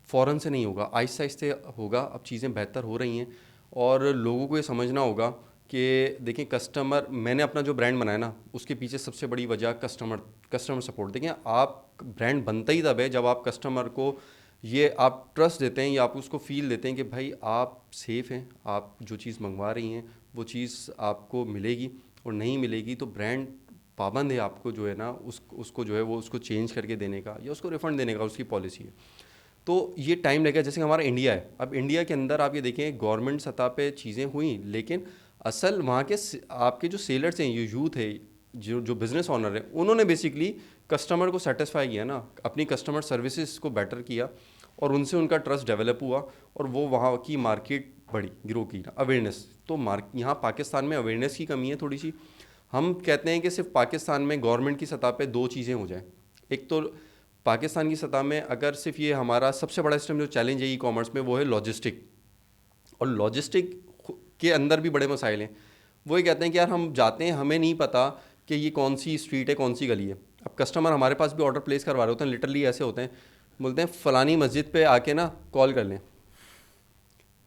फ़ौरन से नहीं होगा, आहिस्ते आहिस्ते होगा। अब चीज़ें बेहतर हो रही हैं और लोगों को ये समझना होगा कि देखिए, कस्टमर, मैंने अपना जो ब्रांड बनाया ना, उसके पीछे सबसे बड़ी वजह कस्टमर सपोर्ट। देखिए, आप ब्रांड बनता ही तब है जब आप कस्टमर को ये आप ट्रस्ट देते हैं या आप उसको फ़ील देते हैं कि भाई आप सेफ़ हैं, आप जो चीज़ मंगवा रही हैं वो चीज़ आपको मिलेगी। और नहीं मिलेगी तो ब्रांड पाबंद है आपको जो है ना, उसको जो है वो उसको चेंज करके देने का या उसको रिफ़ंड देने का, उसकी पॉलिसी है। तो ये टाइम लगेगा। जैसे कि हमारा इंडिया है, अब इंडिया के अंदर आप ये देखें, गवर्नमेंट सतह पे चीज़ें हुई, लेकिन असल वहाँ के आपके जो सेलर्स हैं, ये यूथ है, जो जो बिज़नेस ऑनर है, उन्होंने बेसिकली कस्टमर को सेटिस्फाई किया ना, अपनी कस्टमर सर्विसेज को बेटर किया और उनसे उनका ट्रस्ट डेवलप हुआ और वो वहाँ की मार्केट बढ़ी, ग्रो की ना, अवेयरनेस। तो यहाँ पाकिस्तान में अवेयरनेस की कमी है थोड़ी सी। हम कहते हैं कि सिर्फ पाकिस्तान में गवर्नमेंट की सतह पे दो चीज़ें हो जाएं। एक तो पाकिस्तान की सतह में अगर सिर्फ ये हमारा सबसे बड़ा सिस्टम जो चैलेंज है ई कॉमर्स में, वो है लॉजिस्टिक। और लॉजिस्टिक के अंदर भी बड़े मसाइल हैं। वो ये कहते हैं कि यार हम जाते हैं, हमें नहीं पता कि ये कौन सी स्ट्रीट है, कौन सी गली है। अब कस्टमर हमारे पास भी ऑर्डर प्लेस करवा रहे होते हैं, लिटरली ऐसे होते हैं, बोलते हैं फ़लानी मस्जिद पे आके ना कॉल कर लें।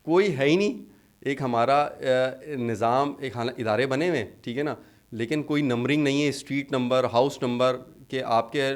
कोई है ही नहीं। एक हमारा निज़ाम, एक इदारे बने हुए हैं, ठीक है ना, लेकिन कोई नंबरिंग नहीं है, स्ट्रीट नंबर, हाउस नंबर के आपके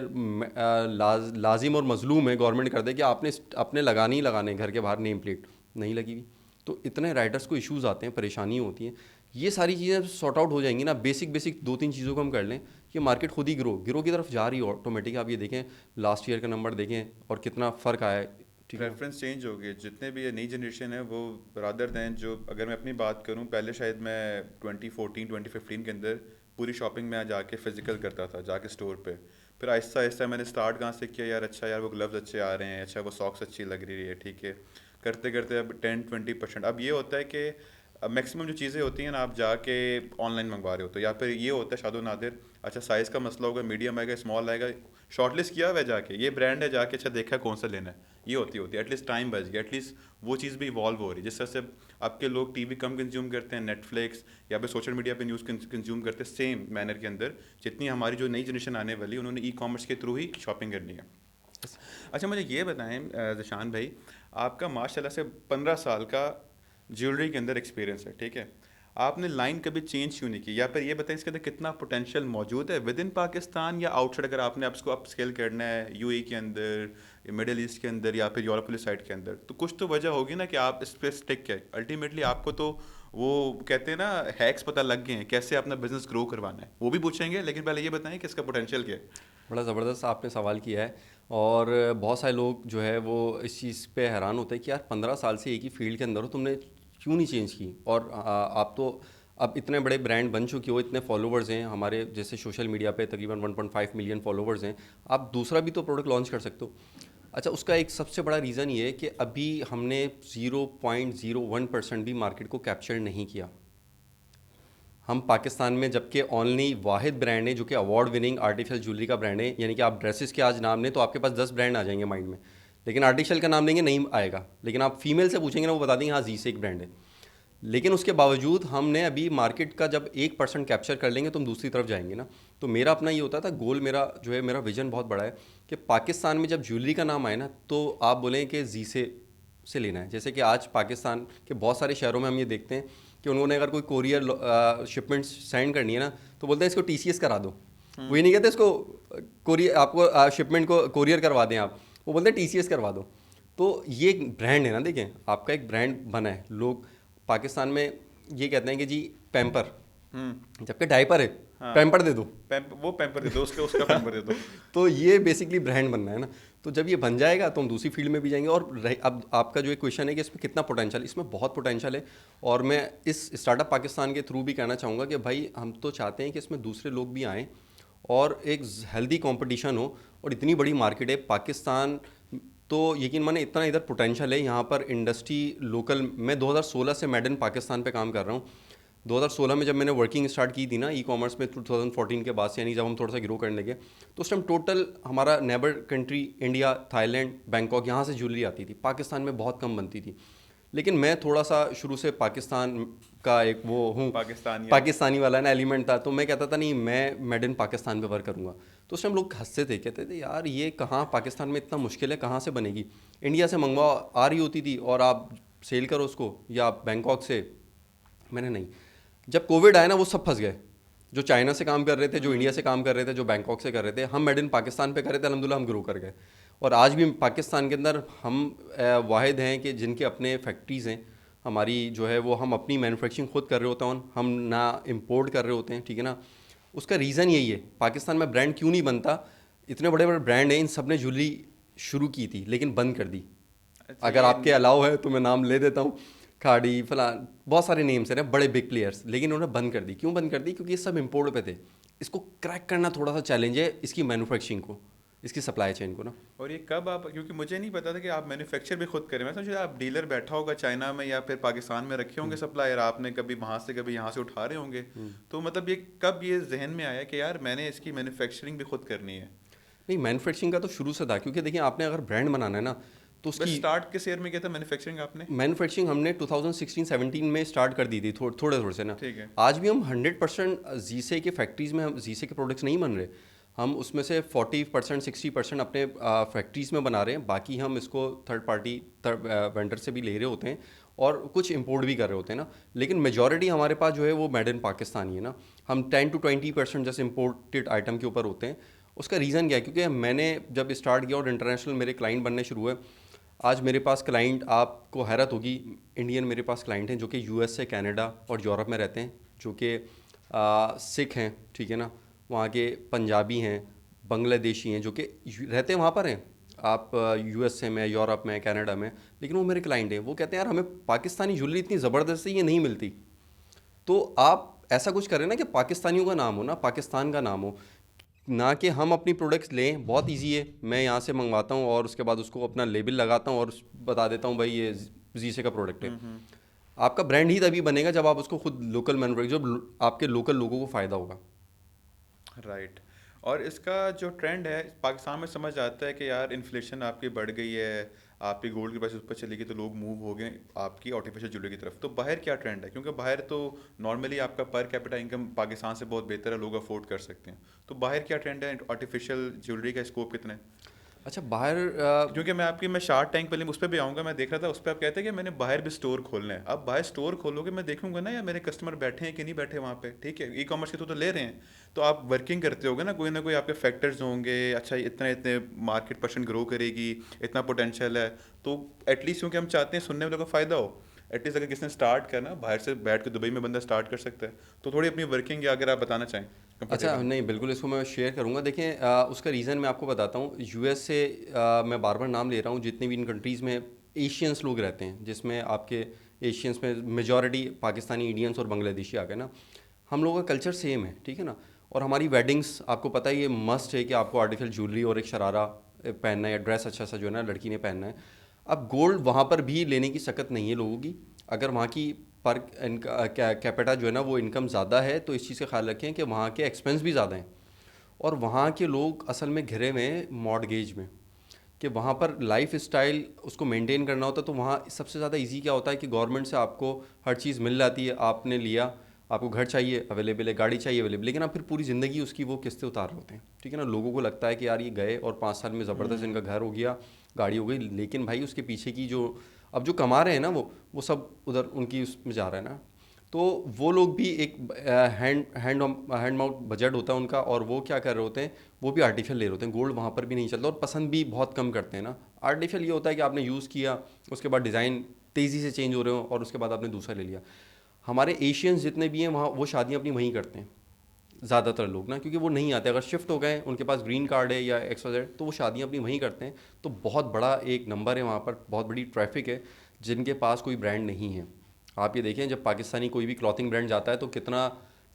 लाजिम और मजलूम है गवर्नमेंट कर दे कि आपने अपने लगाने ही लगाने घर के बाहर नेम प्लेट नहीं लगी हुई। तो इतने राइडर्स को इश्यूज़ आते हैं, परेशानी होती हैं। ये सारी चीज़ें सॉर्ट आउट हो जाएंगी ना, बेसिक बेसिक दो तीन चीज़ों को हम कर लें, ये मार्केट खुद ही ग्रो की तरफ जा रही है ऑटोमेटिक। आप ये देखें, लास्ट ईयर का नंबर देखें और कितना फ़र्क आया है, ठीक है। प्रेफरेंस चेंज हो गई। जितने भी ये नई जनरेशन है वो रादर दैन, जो अगर मैं अपनी बात करूं, पहले शायद मैं 2014 2015 के अंदर पूरी शॉपिंग में जाके फिजिकल करता था, जाके स्टोर पे। फिर आहिस्ता आहिस्ता मैंने स्टार्ट कहाँ से किया, यार अच्छा यार वो ग्लव्स अच्छे आ रहे हैं, अच्छा वो सॉक्स अच्छी लग रही है, ठीक है, करते करते अब 10-20%। अब ये होता है कि मैक्सिमम जो चीज़ें होती हैं ना, आप जाके ऑनलाइन मंगवा रहे हो, तो या फिर ये होता है शादो नादिर, अच्छा साइज़ का मसला होगा, मीडियम आएगा, स्मॉल आएगा, शॉर्टलिस्ट किया हुआ है जाके, ये ब्रांड है, जाके अच्छा देखा कौन सा लेना है, ये होती है। एटलीस्ट टाइम बच गया, एटलीस्ट वो चीज़ भी इवॉल्व हो रही है। जिस तरह से आपके लोग टीवी कम कंज्यूम करते हैं, नेटफ्लिक्स या फिर सोशल मीडिया पे न्यूज़ कंज्यूम करते हैं, सेम मैनर के अंदर जितनी हमारी जो नई जनरेशन आने वाली है, उन्होंने ई कॉमर्स के थ्रू ही शॉपिंग करनी है। अच्छा मुझे ये बताएं ज़शान भाई, आपका माशाल्लाह से 15 साल का ज्वेलरी के अंदर एक्सपीरियंस है, ठीक है, आपने लाइन कभी चेंज क्यों नहीं की? या फिर ये बताएं इसके अंदर कितना पोटेंशियल मौजूद है विद इन पाकिस्तान या आउटसाइड? अगर आपने अब इसको अप स्केल करना है यूएई के अंदर, मिडिल ईस्ट के अंदर या फिर यूरोप वाली साइड के अंदर, तो कुछ तो वजह होगी ना कि आप इस पर स्टिक किए। अल्टीमेटली आपको तो वो कहते हैं ना, हैक्स पता लग गए हैं कैसे अपना बिजनेस ग्रो करवाना है, वो भी पूछेंगे, लेकिन पहले ये बताएं कि इसका पोटेंशियल क्या है। बड़ा ज़बरदस्त आपने सवाल किया है। और बहुत सारे लोग जो है वो इस चीज़ पे हैरान होते हैं कि यार 15 साल से एक ही फील्ड के अंदर हो, तुमने क्यों नहीं चेंज की। और आप तो अब इतने बड़े ब्रांड बन चुके हो, इतने फॉलोवर्स हैं हमारे, जैसे सोशल मीडिया पे तकरीबन 1.5 मिलियन फॉलोवर्स हैं, आप दूसरा भी तो प्रोडक्ट लॉन्च कर सकते हो। अच्छा, उसका एक सबसे बड़ा रीज़न ये है कि अभी हमने 0.01% भी मार्केट को कैप्चर नहीं किया। हम पाकिस्तान में जबकि ओनली वाहिद ब्रांड है जो कि अवार्ड विनिंग आर्टिफिशियल ज्वेलरी का ब्रांड है, यानी कि आप ड्रेसेस के आज नाम लें तो आपके पास 10 ब्रांड आ जाएंगे माइंड में, लेकिन आर्टिफिशियल का नाम लेंगे नहीं आएगा। लेकिन आप फीमेल से पूछेंगे ना, वो बता देंगे हाँ जी से एक ब्रांड है। लेकिन उसके बावजूद हमने अभी मार्केट का जब 1% कैप्चर कर लेंगे तो हम दूसरी तरफ जाएंगे ना। तो मेरा अपना ये होता था गोल, मेरा जो है, मेरा विजन बहुत बड़ा है कि पाकिस्तान में जब ज्वेलरी का नाम आए ना, तो आप बोलें कि जी से लेना है। जैसे कि आज पाकिस्तान के बहुत सारे शहरों में हम ये देखते हैं कि उन्होंने अगर कोई कोरियर शिपमेंट सेंड करनी है ना, तो बोलते हैं इसको टीसीएस करा दो। वो ये नहीं कहते इसको कोरियर, आपको शिपमेंट को कोरियर करवा दें आप, वो बोलते हैं टीसीएस करवा दो। तो ये एक ब्रांड है ना, देखें आपका एक ब्रांड बना है। लोग पाकिस्तान में ये कहते हैं कि जी पैम्पर, जबकि डायपर है। हाँ, पैम्पर दे दो। वो पैम्पर दे दो, उसका उसका पैम्पर दे दो। तो ये बेसिकली ब्रांड बनना है ना। तो जब ये बन जाएगा तो हम दूसरी फील्ड में भी जाएंगे। और अब आपका जो एक क्वेश्चन है कि इसमें कितना पोटेंशियल, इसमें बहुत पोटेंशियल है। और मैं इस स्टार्टअप पाकिस्तान के थ्रू भी कहना चाहूँगा कि भाई हम तो चाहते हैं कि इसमें दूसरे लोग भी आएँ और एक हेल्दी कंपटीशन हो। और इतनी बड़ी मार्केट है पाकिस्तान, तो यकीन माने इतना इधर पोटेंशियल है यहाँ पर इंडस्ट्री लोकल। मैं 2016 से मेड इन पाकिस्तान पे काम कर रहा हूँ। 2016 में जब मैंने वर्किंग स्टार्ट की थी ना ई कॉमर्स में, 2014 के बाद से, यानी जब हम थोड़ा सा ग्रो करने लगे, तो उस टाइम टोटल हमारा neighbour country India, Thailand, Bangkok, यहाँ से ज्वेलरी आती थी। पाकिस्तान में बहुत कम बनती थी। लेकिन मैं थोड़ा सा शुरू से पाकिस्तान का एक वो हूँ, पाकिस्तानी पाकिस्तानी वाला ना एलिमेंट था। तो मैं कहता था नहीं, मैं मेड इन पाकिस्तान पे वर्क करूँगा। तो उस टाइम लोग हंसते थे, कहते थे यार ये कहाँ, पाकिस्तान में इतना मुश्किल है, कहाँ से बनेगी। इंडिया से मंगवा आ रही होती थी और आप सेल करो उसको, या बैंकॉक से। मैंने नहीं, जब कोविड आया ना वो सब फंस गए। जो चाइना से काम कर रहे थे, जो इंडिया से काम कर रहे थे, जो बैंकॉक से कर रहे थे, हम मेड इन पाकिस्तान पे कर रहे थे, अल्हम्दुलिल्लाह हम ग्रो कर गए। और आज भी पाकिस्तान के अंदर हम वाहिद हैं कि जिनके अपने फैक्ट्रीज़ हैं। हमारी जो है वो हम अपनी मैन्युफैक्चरिंग खुद कर रहे होते हैं, हम ना इम्पोर्ट कर रहे होते हैं, ठीक है ना। उसका रीज़न यही है, पाकिस्तान में ब्रांड क्यों नहीं बनता। इतने बड़े बड़े ब्रांड हैं, इन सब ने ज्वेलरी शुरू की थी लेकिन बंद कर दी। अच्छा, अगर ये आपके अलाउ है तो मैं नाम ले देता हूँ, खाड़ी फलान, बहुत सारे नेम्स हैं ना बड़े बिग प्लेयर्स, लेकिन उन्होंने बंद कर दी। क्यों बंद कर दी? क्योंकि ये सब इम्पोर्ट पे थे। इसको क्रैक करना थोड़ा सा चैलेंज है, इसकी मैन्युफैक्चरिंग को, इसकी सप्लाई चेन को ना। और ये कब आप, क्योंकि मुझे नहीं पता था कि आप मैन्युफैक्चर भी खुद करें। मैं समझा आप डीलर बैठा होगा चाइना में या फिर पाकिस्तान में रखे होंगे सप्लायर, आपने कभी वहाँ से कभी यहाँ से उठा रहे होंगे। तो मतलब ये कब ये जहन में आया कि यार मैंने इसकी मैन्युफैक्चरिंग भी खुद करनी है? नहीं, मैन्युफैक्चरिंग का तो शुरू से था, क्योंकि देखिए आपने अगर ब्रांड बनाना है ना तो बस उसकी स्टार्ट किस ईयर में किया था मैन्युफैक्चरिंग आपने? मैन्युफैक्चरिंग हमने 2016-17 में स्टार्ट कर दी थी, थोड़े थोड़े से ना। ठीक है। आज भी हम 100% जीसे के फैक्ट्रीज़ में, हम जीसे के प्रोडक्ट्स नहीं बन रहे। हम उसमें से 40% 60% अपने फैक्ट्रीज़ में बना रहे हैं। बाकी हम इसको थर्ड पार्टी वेंडर से भी ले रहे होते हैं और कुछ इंपोर्ट भी कर रहे होते हैं ना। लेकिन मेजॉरिटी हमारे पास जो है वो मेड इन पाकिस्तान ही है ना। हम 10 to 20% जैसे इम्पोर्टेड आइटम के ऊपर होते हैं। उसका रीज़न क्या है? क्योंकि मैंने जब स्टार्ट किया और इंटरनेशनल मेरे क्लाइंट बनने शुरू हुए। आज मेरे पास क्लाइंट, आपको हैरत होगी, इंडियन मेरे पास क्लाइंट हैं जो कि यूएस से, कनाडा और यूरोप में रहते हैं, जो कि सिख हैं, ठीक है ना, वहाँ के पंजाबी हैं, बांग्लादेशी हैं, जो कि रहते हैं वहाँ पर हैं। आप यूएसए में, यूरोप में, कनाडा में, लेकिन वो मेरे क्लाइंट हैं। वो कहते हैं यार हमें पाकिस्तानी ज्वेलरी इतनी ज़बरदस्त है, ये नहीं मिलती। तो आप ऐसा कुछ करें ना कि पाकिस्तानियों का नाम हो ना, पाकिस्तान का नाम हो, ना कि हम अपनी प्रोडक्ट्स लें। बहुत इजी है, मैं यहाँ से मंगवाता हूँ और उसके बाद उसको अपना लेबल लगाता हूँ और बता देता हूँ भाई ये जीसे का प्रोडक्ट है। आपका ब्रांड ही तभी बनेगा जब आप उसको खुद लोकल मैन्युफैक्चर, जब आपके लोकल लोगों को फ़ायदा होगा। राइट। और इसका जो ट्रेंड है पाकिस्तान में, समझ आता है कि यार इन्फ्लेशन आपकी बढ़ गई है, आपकी गोल्ड की प्राइस ऊपर चली गई, तो लोग मूव हो गए आपकी आर्टिफिशियल ज्वेलरी की तरफ। तो बाहर क्या ट्रेंड है? क्योंकि बाहर तो नॉर्मली आपका पर कैपिटा इनकम पाकिस्तान से बहुत बेहतर है, लोग अफोर्ड कर सकते हैं। तो बाहर क्या ट्रेंड है? आर्टिफिशियल ज्वेलरी का स्कोप कितना है? अच्छा, बाहर क्योंकि मैं शार्क टैंक पहले उस पर भी आऊँगा, मैं देख रहा था उस पर आप कहते हैं कि मैंने बाहर भी स्टोर खोलना है। अब बाहर स्टोर खोलोगे, मैं देखूंगा ना यार मेरे कस्टमर बैठे हैं कि नहीं बैठे वहाँ पे, ठीक है, ई कॉमर्स के तो ले रहे हैं। तो आप वर्किंग करते होगे ना कोई आपके फैक्टर्स होंगे, अच्छा इतना इतने मार्केट परसेंट ग्रो करेगी, इतना पोटेंशियल है। तो एटलीस्ट क्योंकि हम चाहते हैं सुनने वालों को फ़ायदा हो, एटलीस्ट अगर किसी ने स्टार्ट करना, बाहर से बैठ के दुबई में बंदा स्टार्ट कर सकता है। तो थोड़ी अपनी वर्किंग या अगर आप बताना चाहें अच्छा, कंफर्टेबल। नहीं बिल्कुल, इसको मैं शेयर करूंगा। देखें उसका रीज़न मैं आपको बताता हूँ। यूएस से मैं बार बार नाम ले रहा हूँ, जितने भी इन कंट्रीज़ में एशियंस लोग रहते हैं, जिसमें आपके एशियंस में मेजॉरिटी पाकिस्तानी, इंडियंस और बांग्लादेशी आ गए ना। हम लोगों का कल्चर सेम है, ठीक है ना। और हमारी वेडिंग्स, आपको पता है ये मस्ट है कि आपको आर्टिफिशियल ज्वेलरी और एक शरारा पहनना है, या ड्रेस अच्छा सा जो है ना लड़की ने पहनना है। अब गोल्ड वहाँ पर भी लेने की शकत नहीं है लोगों की। अगर वहाँ की पर कैपिटा जो है ना वो इनकम ज़्यादा है, तो इस चीज़ का ख्याल रखें कि वहाँ के एक्सपेंस भी ज़्यादा हैं। और वहाँ के लोग असल में घिरे हुए हैं मॉर्टगेज में, कि वहाँ पर लाइफ स्टाइल उसको मेंटेन करना होता है। तो वहाँ सबसे ज़्यादा इजी क्या होता है कि गवर्नमेंट से आपको हर चीज़ मिल जाती है, आपने लिया, आपको घर चाहिए अवेलेबल है, गाड़ी चाहिए अवेलेबल, लेकिन आप फिर पूरी ज़िंदगी उसकी वो किस्तें उतार रहे होते हैं, ठीक है ना। लोगों को लगता है कि यार ये गए और 5 साल में ज़बरदस्त इनका घर हो गया, गाड़ी हो गई, लेकिन भाई उसके पीछे की जो अब जो कमा रहे हैं ना वो सब उधर उनकी उसमें जा रहा है ना। तो वो लोग भी एक हैंड माउथ बजट होता है उनका, और वो क्या कर रहे होते हैं, वो भी आर्टिफिशियल ले रहे होते हैं। गोल्ड वहाँ पर भी नहीं चलता और पसंद भी बहुत कम करते हैं ना। आर्टिफिशियल ये होता है कि आपने यूज़ किया, उसके बाद डिज़ाइन तेज़ी से चेंज हो रहे हो और उसके बाद आपने दूसरा ले लिया। हमारे एशियंस जितने भी हैं वहाँ वो शादियाँ अपनी वहीं करते हैं, ज़्यादातर लोग ना, क्योंकि वो नहीं आते, अगर शिफ्ट हो गए उनके पास ग्रीन कार्ड है या XYZ, तो वो शादियाँ अपनी वहीं करते हैं। तो बहुत बड़ा एक नंबर है वहाँ पर, बहुत बड़ी ट्रैफिक है जिनके पास कोई ब्रांड नहीं है। आप ये देखें, जब पाकिस्तानी कोई भी क्लॉथिंग ब्रांड जाता है तो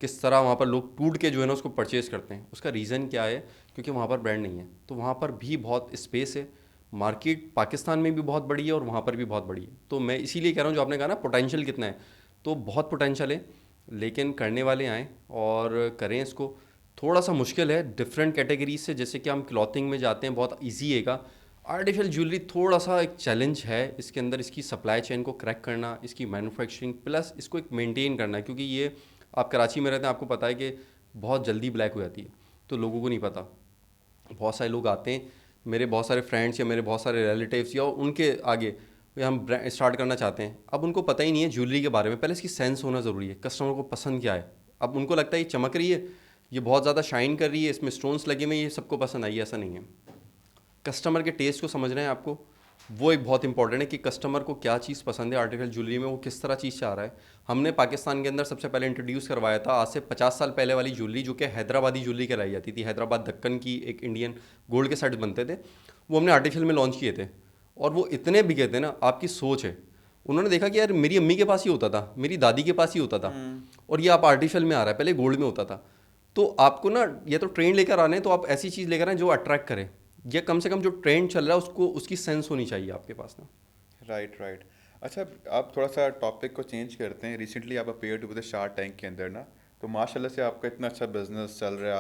किस तरह वहाँ पर लोग टूट के जो है ना उसको परचेज़ करते हैं। उसका रीज़न क्या है? क्योंकि वहाँ पर ब्रांड नहीं है। तो वहाँ पर भी बहुत स्पेस है, मार्केट पाकिस्तान में भी बहुत बड़ी है और वहाँ पर भी बहुत बड़ी है। तो मैं इसीलिए कह रहा हूँ, जो आपने कहा ना पोटेंशियल कितना है, तो बहुत पोटेंशियल है, लेकिन करने वाले आएँ और करें इसको। थोड़ा सा मुश्किल है डिफरेंट कैटेगरीज से, जैसे कि हम क्लॉथिंग में जाते हैं बहुत इजी हैगा। आर्टिफिशियल ज्वेलरी थोड़ा सा एक चैलेंज है, इसके अंदर इसकी सप्लाई चेन को क्रैक करना, इसकी मैन्युफैक्चरिंग प्लस इसको एक मेंटेन करना है, क्योंकि ये आप कराची में रहते हैं, आपको पता है कि बहुत जल्दी ब्लैक हो जाती है, तो लोगों को नहीं पता। बहुत सारे लोग आते हैं, मेरे बहुत सारे फ्रेंड्स या मेरे बहुत सारे रिलेटिव्स या उनके आगे या हम स्टार्ट करना चाहते हैं, अब उनको पता ही नहीं है ज्वेलरी के बारे में। पहले इसकी सेंस होना ज़रूरी है, कस्टमर को पसंद क्या है। अब उनको लगता है ये चमक रही है, ये बहुत ज़्यादा शाइन कर रही है, इसमें स्टोन्स लगे हुए हैं, ये सबको पसंद आई, ऐसा नहीं है। कस्टमर के टेस्ट को समझना है आपको, वो एक बहुत इंपॉर्टेंट है कि कस्टमर को क्या चीज़ पसंद है आर्टिफिशियल ज्वेलरी में, वो किस तरह चीज़ चाह रहा है। हमने पाकिस्तान के अंदर सबसे पहले इंट्रोड्यूस करवाया था आज से 50 साल पहले वाली ज्वेलरी, जो कि हैदराबादी ज्वेलरी कहलाई जाती थी। हैदराबाद दक्कन की एक इंडियन गोल्ड के सेट बनते थे, वो हमने आर्टिफिशियल में लॉन्च किए थे, और वो इतने बिके थे ना, आपकी सोच है। उन्होंने देखा कि यार मेरी अम्मी के पास ही होता था, मेरी दादी के पास ही होता था, और ये आप आर्टिफिशियल में आ रहा है, पहले गोल्ड में होता था। तो आपको ना या तो ट्रेंड लेकर आने, तो आप ऐसी चीज़ लेकर आए जो अट्रैक्ट करे, या कम से कम जो ट्रेंड चल रहा है उसको, उसकी सेंस होनी चाहिए आपके पास ना। Right right. अच्छा, आप थोड़ा सा टॉपिक को चेंज करते हैं। रिसेंटली आप appear too with Shark Tank के अंदर ना, तो माशाल्लाह से आपका इतना अच्छा बिजनेस चल रहा है।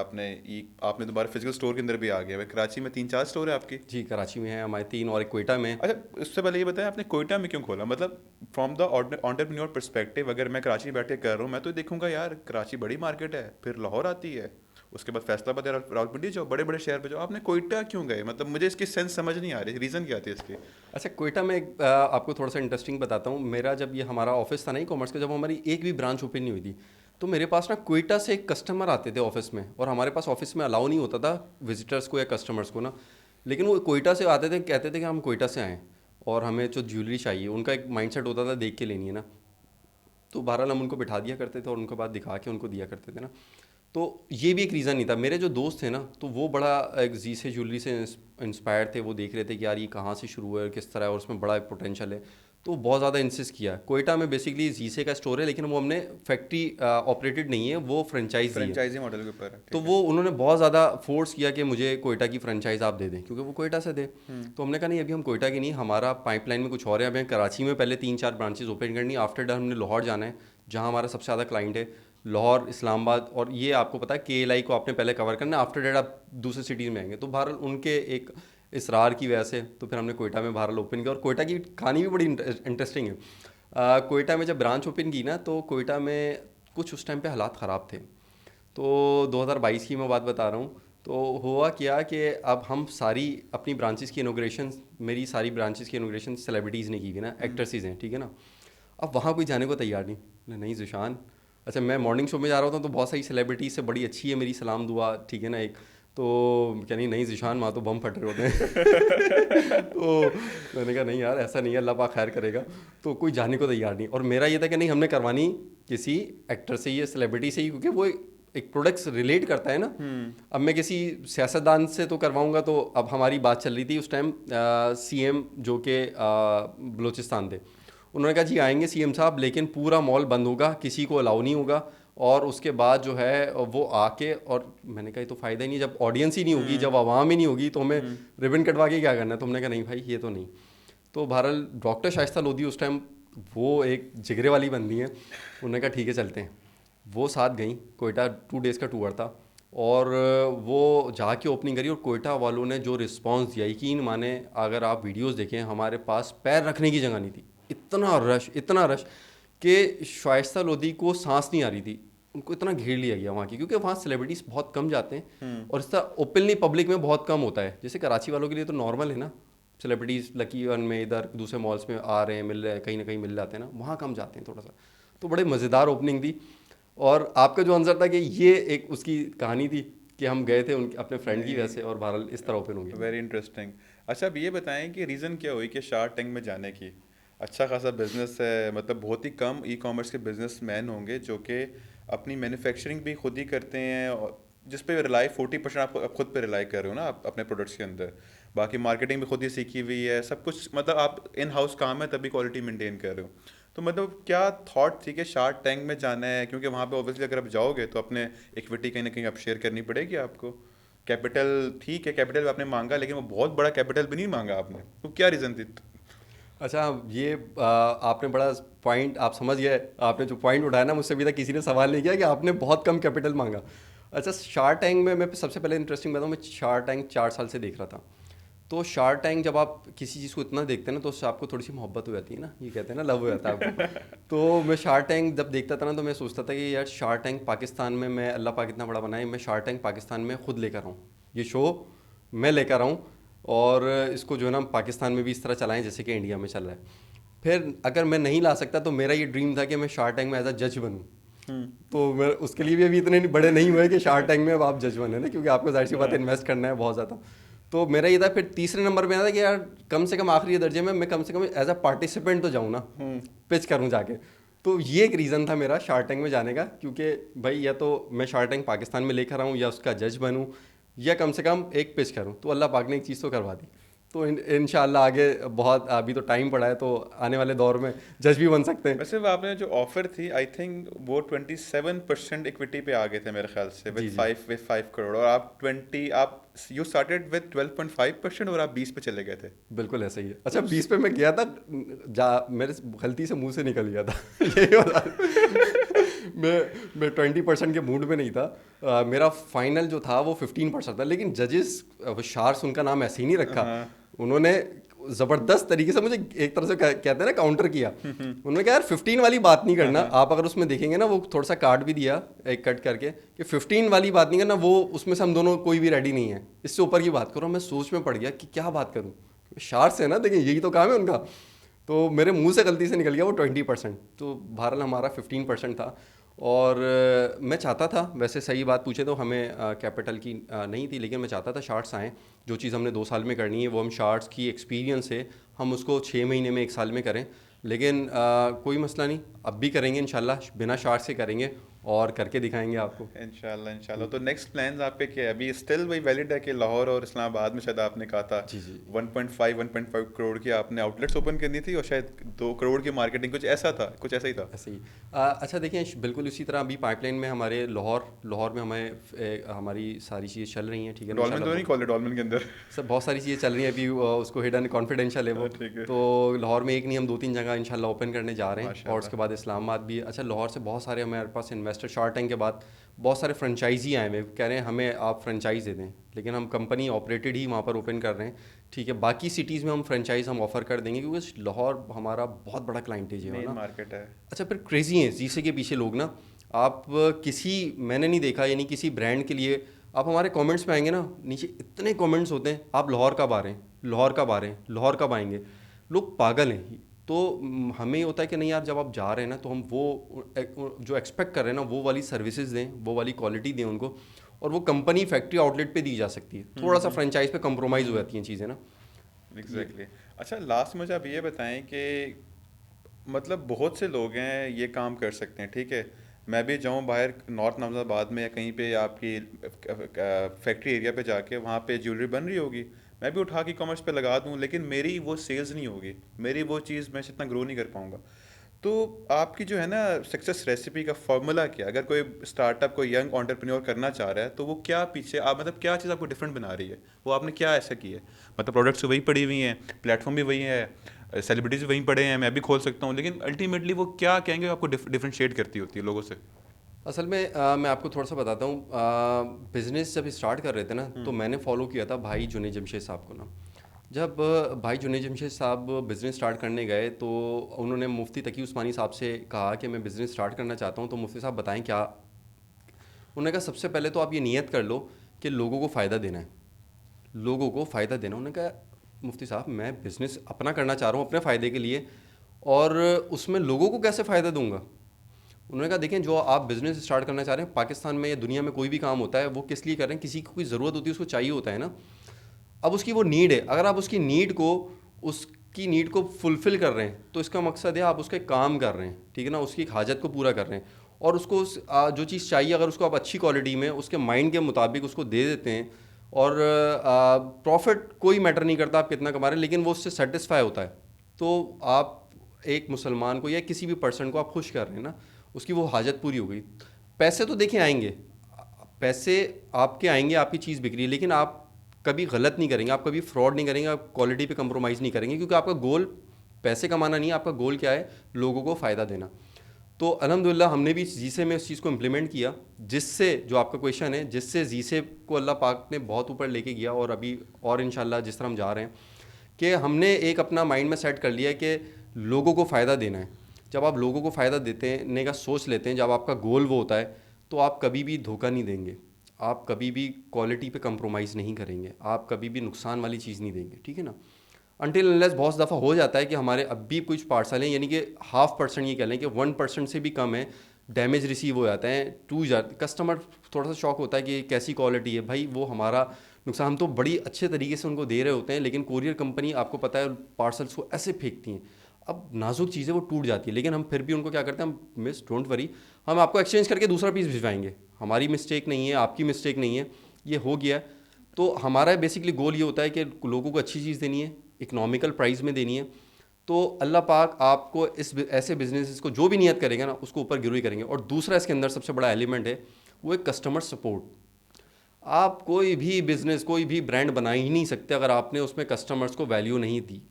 आपने दोबारा फिजिकल स्टोर के अंदर भी आ गया है। कराची में 3-4 स्टोर है आपकी? जी, कराची में है हमारे 3 और एक कोयटा में है। अच्छा, उससे पहले ये बताएं आपने कोयटा में क्यों खोला? मतलब फ्रॉम द एंटरप्रेन्योर पर्सपेक्टिव, अगर मैं कराची में बैठ के कर रहा हूँ, मैं तो देखूंगा यार कराची बड़ी मार्केट है, फिर लाहौर आती है, उसके बाद फैसलाबाद या रावलपिंडी जाओ, बड़े बड़े शहर पे जाओ, आपने कोयटा क्यों गए? मतलब मुझे इसकी सेंस समझ नहीं आ रही, रीज़न क्या थी इसकी? अच्छा, कोयटा में आपको थोड़ा सा इंटरेस्टिंग बताता हूँ। मेरा जब ये हमारा ऑफिस था ना कॉमर्स का, जब हमारी एक भी ब्रांच ओपन नहीं हुई थी, तो मेरे पास ना कोयटा से एक कस्टमर आते थे ऑफिस में, और हमारे पास ऑफिस में अलाउ नहीं होता था विजिटर्स को या कस्टमर्स को ना, लेकिन वो कोयटा से आते थे, कहते थे कि हम कोयटा से आएँ और हमें जो ज्वेलरी चाहिए, उनका एक माइंडसेट होता था देख के लेनी है ना। तो बहरहाल हम उनको बिठा दिया करते थे और उनके बाद दिखा के उनको दिया करते थे ना। तो ये भी एक रीज़न नहीं था। मेरे जो दोस्त थे ना, तो वो बड़ा एक जी से ज्वेलरी से इंस्पायर थे, वो देख रहे थे कि यार ये कहाँ से शुरू है और किस तरह है, और उसमें बड़ा एक पोटेंशियल है। तो बहुत ज़्यादा इंसिस्ट किया। कोयटा में बेसिकली जी से का स्टोर है, लेकिन वो हमने फैक्ट्री ऑपरेटेड नहीं है, वो फ्रेंचाइजी है। फ्रेंचाइजी मॉडल के ऊपर है, तो ठीक है। वो उन्होंने बहुत ज़्यादा फोर्स किया कि मुझे कोयटा की फ्रेंचाइज आप दे दें, क्योंकि वो कोयटा से थे। तो हमने कहा नहीं, अभी हम कोयटा की नहीं, हमारा पाइपलाइन में कुछ और है। अभी कराची में पहले 3-4 ब्रांचेज ओपन करनी, आफ्टर डन हमने लाहौर जाना है, जहाँ हमारा सबसे ज़्यादा क्लाइंट है। लाहौर, इस्लामाबाद, और ये आपको पता है KLI को आपने पहले कवर करना है, आफ्टर डेट आप दूसरे सिटीज़ में आएंगे। तो बहरहाल उनके एक इसरार की वजह से तो फिर हमने कोयटा में बहरहाल ओपन किया। और कोयटा की कहानी भी बड़ी इंटरेस्टिंग है। कोयटा में जब ब्रांच ओपन की ना, तो कोयटा में कुछ उस टाइम पे हालात ख़राब थे। तो 2022 की मैं बात बता रहा हूँ। तो हुआ क्या कि अब हम सारी अपनी ब्रांचेस की इनोग्रेशन, मेरी सारी ब्रांचेस की इनोग्रेशन सेलिब्रिटीज़ ने की हुई ना, एक्टर्स हैं, ठीक है ना। अब वहाँ कोई जाने को तैयार नहीं। बोले, नहीं ज़ुशान, अच्छा मैं मॉर्निंग शो में जा रहा होता हूँ तो बहुत सारी सेलिब्रिटीज़ से बड़ी अच्छी है मेरी सलाम दुआ, ठीक है ना एक। तो क्या नहीं, नहीं ज़िशान, वहाँ तो बम फट रहे होते हैं। तो मैंने कहा नहीं यार, ऐसा नहीं है, अल्लाह पाक खैर करेगा। तो कोई जाने को तैयार नहीं, और मेरा ये था कि नहीं, हमने करवानी किसी एक्टर से ही या सेलिब्रिटी से ही, क्योंकि वो एक प्रोडक्ट्स रिलेट करता है ना। अब मैं किसी सियासतदान से तो करवाऊंगा, तो अब हमारी बात चल रही थी उस टाइम, CM जो कि बलूचिस्तान थे, उन्होंने कहा जी आएंगे CM साहब, लेकिन पूरा मॉल बंद होगा, किसी को अलाउ नहीं होगा, और उसके बाद जो है वो आके, और मैंने कहा ये तो फ़ायदा ही नहीं, जब ऑडियंस ही नहीं होगी, जब आवाम ही नहीं होगी, तो हमें रिबन कटवा के क्या करना है। तो हमने कहा नहीं भाई, ये तो नहीं। तो बहरहाल डॉक्टर शाइस्ता लोधी उस टाइम, वो एक जिगरे वाली बंदी हैं, उन्होंने कहा ठीक है चलते हैं। वो साथ गई, कोयटा 2 डेज़ का टूर था, और वो जाके ओपनिंग करी, और कोयटा वालों ने जो रिस्पांस दिया, यकीन माने, अगर आप वीडियोस देखें, हमारे पास पैर रखने की जगह नहीं थी। इतना रश कि शाइस्ता लोधी को सांस नहीं आ रही थी, उनको इतना घेर लिया गया वहाँ की, क्योंकि वहाँ सेलिब्रिटीज़ बहुत कम जाते हैं, और इस तरह ओपनली पब्लिक में बहुत कम होता है। जैसे कराची वालों के लिए तो नॉर्मल है ना, सेलिब्रिटीज़ लकी वन में इधर दूसरे मॉल्स में आ रहे हैं, मिल रहे हैं, कहीं ना कहीं मिल जाते हैं ना, वहाँ कम जाते हैं थोड़ा सा। तो बड़े मज़ेदार ओपनिंग थी। और आपका जो आंसर था कि ये एक उसकी कहानी थी कि हम गए थे उनके अपने फ्रेंड की वजह से, और बहरहाल इस तरह ओपन हो गया। Very interesting. अच्छा, अब ये बताएं कि रीज़न क्या हुई कि शार्क टैंक में जाने की? अच्छा खासा बिजनेस है, मतलब बहुत ही कम ई कॉमर्स के बिजनेसमैन होंगे जो कि अपनी मैन्युफैक्चरिंग भी खुद ही करते हैं, और जिस पे रिलाई 40% आप खुद पे रिलाई कर रहे हो ना आप अपने प्रोडक्ट्स के अंदर। बाकी मार्केटिंग भी खुद ही सीखी हुई है, सब कुछ मतलब आप इन हाउस काम है तभी क्वालिटी मेंटेन कर रहे हो। तो मतलब क्या थॉट थी कि शार्क टैंक में जाना है, क्योंकि वहाँ पे ऑब्वियसली अगर आप जाओगे तो अपने इक्विटी कहीं ना कहीं आप शेयर करनी पड़ेगी आपको। कैपिटल ठीक है, कैपिटल आपने मांगा, लेकिन वो बहुत बड़ा कैपिटल भी नहीं मांगा आपने, तो क्या रीज़न थी? अच्छा, ये आपने बड़ा पॉइंट आप समझ गए। आपने जो पॉइंट उठाया ना, मुझसे अभी तक किसी ने सवाल नहीं किया कि आपने बहुत कम कैपिटल मांगा। अच्छा, शार्क टैंक में मैं सबसे पहले इंटरेस्टिंग बताऊँ, मैं शार्क टैंक 4 साल से देख रहा था। तो शार्क टैंक जब आप किसी चीज़ को इतना देखते हैं ना, तो उससे आपको थोड़ी सी मोहब्बत हो जाती है ना, ये कहते हैं ना, लव हो जाता है आपको। तो मैं शार्क टैंक जब देखता था ना, तो मैं सोचता था कि यार शार्क टैंक पाकिस्तान में, मैं अल्लाह पाक इतना बड़ा बनाए, मैं शार्क टैंक पाकिस्तान में खुद लेकर आऊँ, ये शो मैं लेकर आऊँ, और इसको जो है ना पाकिस्तान में भी इस तरह चलाएं जैसे कि इंडिया में चल रहा है। फिर अगर मैं नहीं ला सकता तो मेरा ये ड्रीम था कि मैं शार्क टैंक में एज अ जज बनूँ। तो मैं उसके लिए भी अभी इतने बड़े नहीं हुए कि शार्क टैंक में अब आप जज बने ना, क्योंकि आपको जाहिर सी बात है इन्वेस्ट करना है बहुत ज़्यादा। तो मेरा ये था, फिर तीसरे नंबर पे आता कि यार कम से कम आखिरी दर्जे में मैं कम से कम एज अ पार्टिसिपेंट तो जाऊँ ना, पिच करूँ जाके। तो ये एक रीज़न था मेरा शार्क टैंक में जाने का, क्योंकि भाई या तो मैं शार्क टैंक पाकिस्तान में लेकर आऊँ, या उसका जज बनूँ, या कम से कम एक पिच करूँ। तो अल्लाह पाक ने एक चीज़ तो करवा दी। तो इंशाल्लाह आगे बहुत, अभी तो टाइम पड़ा है, तो आने वाले दौर में जज भी बन सकते हैं। वैसे वो आपने जो ऑफर थी, आई थिंक वो 27% इक्विटी पे आ गए थे मेरे ख्याल से, जी, जी, विद 5 करोड़, और आप यू स्टार्टेड विद 12.5% और आप 20 पे चले गए थे। बिल्कुल ऐसा ही है। अच्छा, तो 20 पे मैं गया था, मेरे गलती से मुंह से निकल गया था। यही बता। मैं 20% के मूड में नहीं था। मेरा फाइनल जो था वो 15% था, लेकिन जजेस, शार्स उनका नाम ऐसे ही नहीं रखा। हाँ। उन्होंने ज़बरदस्त तरीके से मुझे एक तरह से कहते हैं ना, काउंटर किया। उन्होंने कहा यार 15 वाली बात नहीं करना। आप अगर उसमें देखेंगे ना, वो थोड़ा सा कार्ड भी दिया एक कट करके कि 15 वाली बात नहीं करना, वो उसमें से हम दोनों कोई भी रेडी नहीं है, इससे ऊपर की बात करो। मैं सोच में पड़ गया कि क्या बात करूँ, शार्स है ना, देखिए यही तो काम है उनका। तो मेरे मुंह से गलती से निकल गया वो 20%। तो बहरहाल हमारा 15% था। और मैं चाहता था, वैसे सही बात पूछे तो हमें कैपिटल की नहीं थी, लेकिन मैं चाहता था शार्ट्स आएँ। जो चीज़ हमने 2 साल में करनी है वो हम शार्ट्स की एक्सपीरियंस से हम उसको 6 महीने में 1 साल में करें। लेकिन कोई मसला नहीं, अब भी करेंगे इंशाल्लाह, बिना शार्ट्स से करेंगे और करके दिखाएंगे आपको। इंशाल्लाह इंशाल्लाह। तो नेक्स्ट प्लान्स आपके क्या है? अभी स्टिल वही वैलिड है कि लाहौर और इस्लामाबाद में शायद आपने कहा था जी, जी। 1.5 करोड़ की आपने आउटलेट्स ओपन करनी थी, और शायद 2 करोड़ की मार्केटिंग, कुछ ऐसा था, कुछ ऐसा ही था। ऐसे ही। अच्छा देखिए, बिल्कुल इसी तरह अभी पाइपलाइन में हमारे लाहौर में हमारी सारी चीज़ें चल रही हैं, ठीक है ना, डॉल्मेन तो नहीं इंशाल्लाह। खोले डॉल्मेन के अंदर? सब बहुत सारी चीज़ें चल रही हैं अभी, उसको हिडन कॉन्फिडेंशियल है वो। ठीक है। तो लाहौर में एक नहीं, हम 2-3 जगह इंशाल्लाह ओपन करने जा रहे हैं, और माशाल्लाह। उसके बाद इस्लामाबाद भी है। अच्छा, लाहौर से बहुत सारे हमारे पास इन्वेस्टर, शार्क टैंक के बाद बहुत सारे फ्रेंचाइजी आए हुए, कह रहे हैं हमें आप फ्रेंचाइज दे दें, लेकिन हम कंपनी ऑपरेटेड ही वहाँ पर ओपन कर रहे हैं, ठीक है। बाकी सिटीज़ में हम फ्रेंचाइज हम ऑफ़र कर देंगे, क्योंकि लाहौर हमारा बहुत बड़ा क्लाइंटेज है मेन ना। मार्केट है। अच्छा, फिर क्रेजी हैं जीसे के पीछे लोग ना। आप किसी, मैंने नहीं देखा, यानी किसी ब्रांड के लिए आप हमारे कमेंट्स में आएंगे ना, नीचे इतने कमेंट्स होते हैं, आप लाहौर कब आ रहे हैं, लाहौर कब आ रहे हैं, लाहौर कब आएंगे। लोग पागल हैं। तो हमें ये होता है कि नहीं यार, जब आप जा रहे हैं ना, तो हम वो जो एक्सपेक्ट कर रहे हैं ना, वो वाली सर्विसेज दें, वो वाली क्वालिटी दें उनको, और वो कंपनी फैक्ट्री आउटलेट पे दी जा सकती है। थोड़ा सा फ्रेंचाइज पे कंप्रोमाइज़ हो जाती हैं चीज़ें ना। एग्जैक्टली। अच्छा, लास्ट मुझे आप ये बताएं कि मतलब बहुत से लोग हैं ये काम कर सकते हैं, ठीक है, मैं भी जाऊँ बाहर नॉर्थ नाज़िमाबाद में या कहीं पे आपकी फैक्ट्री एरिया पे जाके, वहाँ पे ज्वेलरी बन रही होगी, मैं भी उठा के कॉमर्स पे लगा दूँ, लेकिन मेरी वो सेल्स नहीं होगी, मेरी वो चीज़ मैं इतना ग्रो नहीं कर पाऊँगा। तो आपकी जो है ना सक्सेस रेसिपी का फॉर्मूला क्या, अगर कोई स्टार्टअप, कोई यंग एंटरप्रेन्योर करना चाह रहा है, तो वो क्या पीछे आप मतलब क्या चीज़ आपको डिफरेंट बना रही है, वो आपने क्या ऐसा किया है? मतलब प्रोडक्ट्स वही पड़ी हुई हैं, प्लेटफॉर्म भी वही है, सेलिब्रिटीज़ वहीं पड़े हैं, मैं भी खोल सकता हूँ, लेकिन अल्टीमेटली वो क्या कहेंगे आपको डिफरेंशिएट करती होती है लोगों से? असल में मैं आपको थोड़ा सा बताता हूँ। बिज़नेस जब स्टार्ट कर रहे थे ना, तो मैंने फॉलो किया था भाई जुनेद जमशेद साहब को ना। जब भाई जुनेद जमशेद साहब बिज़नेस स्टार्ट करने गए, तो उन्होंने मुफ्ती तकी उस्मानी साहब से कहा कि मैं बिज़नेस स्टार्ट करना चाहता हूँ, तो मुफ्ती साहब बताएं क्या। उन्होंने कहा सबसे पहले तो आप ये नियत कर लो कि लोगों को फ़ायदा देना है, लोगों को फ़ायदा देना। उन्होंने कहा मुफ्ती साहब, मैं बिज़नेस अपना करना चाह रहा हूँ अपने फ़ायदे के लिए, और उसमें लोगों को कैसे फ़ायदा दूंगा। उन्होंने कहा देखें, जो आप बिज़नेस स्टार्ट करना चाह रहे हैं, पाकिस्तान में या दुनिया में कोई भी काम होता है वो किस लिए कर रहे हैं, किसी को कोई ज़रूरत होती है, उसको चाहिए होता है ना। अब उसकी वो नीड है, अगर आप उसकी नीड को फुलफ़िल कर रहे हैं, तो इसका मकसद है आप उसके काम कर रहे हैं, ठीक है ना, उसकी एक हाजत को पूरा कर रहे हैं। और उसको जो चीज़ चाहिए अगर उसको आप अच्छी क्वालिटी में उसके माइंड के मुताबिक उसको दे देते हैं, और प्रॉफिट कोई मैटर नहीं करता आप कितना कमा रहे हैं, लेकिन वो उससे सेटिस्फाई होता है, तो आप एक मुसलमान को या किसी भी पर्सन को आप खुश कर रहे हैं ना, उसकी वो हाजत पूरी हो गई। पैसे तो देखिए आएंगे, पैसे आपके आएंगे, आपकी चीज़ बिक रही है, लेकिन आप कभी गलत नहीं करेंगे, आप कभी फ्रॉड नहीं करेंगे, आप क्वालिटी पे कंप्रोमाइज़ नहीं करेंगे, क्योंकि आपका गोल पैसे कमाना नहीं है, आपका गोल क्या है, लोगों को फ़ायदा देना। तो अल्हम्दुलिल्लाह हमने भी जीसे में इस चीज़ को इम्प्लीमेंट किया, जिससे जो आपका क्वेश्चन है, जिससे जीसे को अल्लाह पाक ने बहुत ऊपर लेके गया, और अभी और इंशाल्लाह जिस तरह हम जा रहे हैं कि हमने एक अपना माइंड में सेट कर लिया है कि लोगों को फ़ायदा देना है। जब आप लोगों को फ़ायदा देने का सोच लेते हैं, जब आपका गोल वो होता है, तो आप कभी भी धोखा नहीं देंगे, आप कभी भी क्वालिटी पे कंप्रोमाइज़ नहीं करेंगे, आप कभी भी नुकसान वाली चीज़ नहीं देंगे, ठीक है ना। अनटिल अनलेस बहुत दफ़ा हो जाता है कि हमारे अब भी कुछ पार्सल हैं, यानी कि 0.5% ये कह लें कि 1% से भी कम है, डैमेज रिसीव हो जाते हैं, टूट जाते, कस्टमर थोड़ा सा शॉक होता है कि कैसी क्वालिटी है भाई, वो हमारा नुकसान, हम तो बड़ी अच्छे तरीके से उनको दे रहे होते हैं, लेकिन कोरियर कंपनी आपको पता है पार्सल्स को ऐसे फेंकती हैं, अब नाजुक चीज़ें वो टूट जाती है, लेकिन हम फिर भी उनको क्या करते हैं, हम मिस डोंट वरी, हम आपको एक्सचेंज करके दूसरा पीस भिजवाएंगे, हमारी मिस्टेक नहीं है, आपकी मिस्टेक नहीं है, ये हो गया है। तो हमारा बेसिकली गोल ये होता है कि लोगों को अच्छी चीज़ देनी है, इकोनॉमिकल प्राइस में देनी है। तो अल्लाह पाक आपको ऐसे बिजनेस को जो भी नियत करेगा ना, उसको ऊपर गिरोही करेंगे। और दूसरा इसके अंदर सबसे बड़ा एलिमेंट है, वो एक कस्टमर सपोर्ट। आप कोई भी बिज़नेस, कोई भी ब्रांड बना ही नहीं सकते अगर आपने उसमें कस्टमर्स को वैल्यू नहीं दी।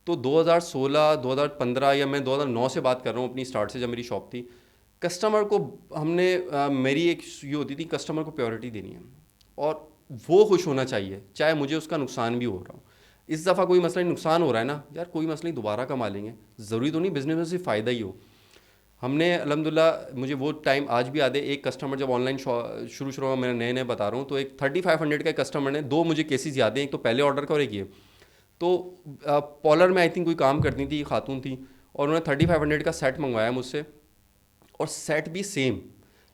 तो 2016, 2015 या मैं 2009 से बात कर रहा हूँ, अपनी स्टार्ट से जब मेरी शॉप थी, कस्टमर को हमने मेरी एक ये होती थी, कस्टमर को प्रायोरिटी देनी है, और वो खुश होना चाहिए, चाहे मुझे उसका नुकसान भी हो रहा हो। इस दफ़ा कोई मसला नहीं, नुकसान हो रहा है ना यार, कोई मसला नहीं, दोबारा कमा लेंगे, ज़रूरी तो नहीं बिज़नेस में सिर्फ फ़ायदा ही हो। हमने अल्हम्दुलिल्लाह, मुझे वो टाइम आज भी याद है, एक कस्टमर जब ऑनलाइन शुरू शुरू में, मैंने नए नए बता रहा हूँ, तो एक 3500 का कस्टमर ने, दो मुझे केसेस याद हैं, एक तो पहले ऑर्डर का और एक ये। तो पॉलर में आई थिंक कोई काम करती थी, खातून थी, और उन्होंने 3500 का सेट मंगवाया मुझसे, और सेट भी सेम,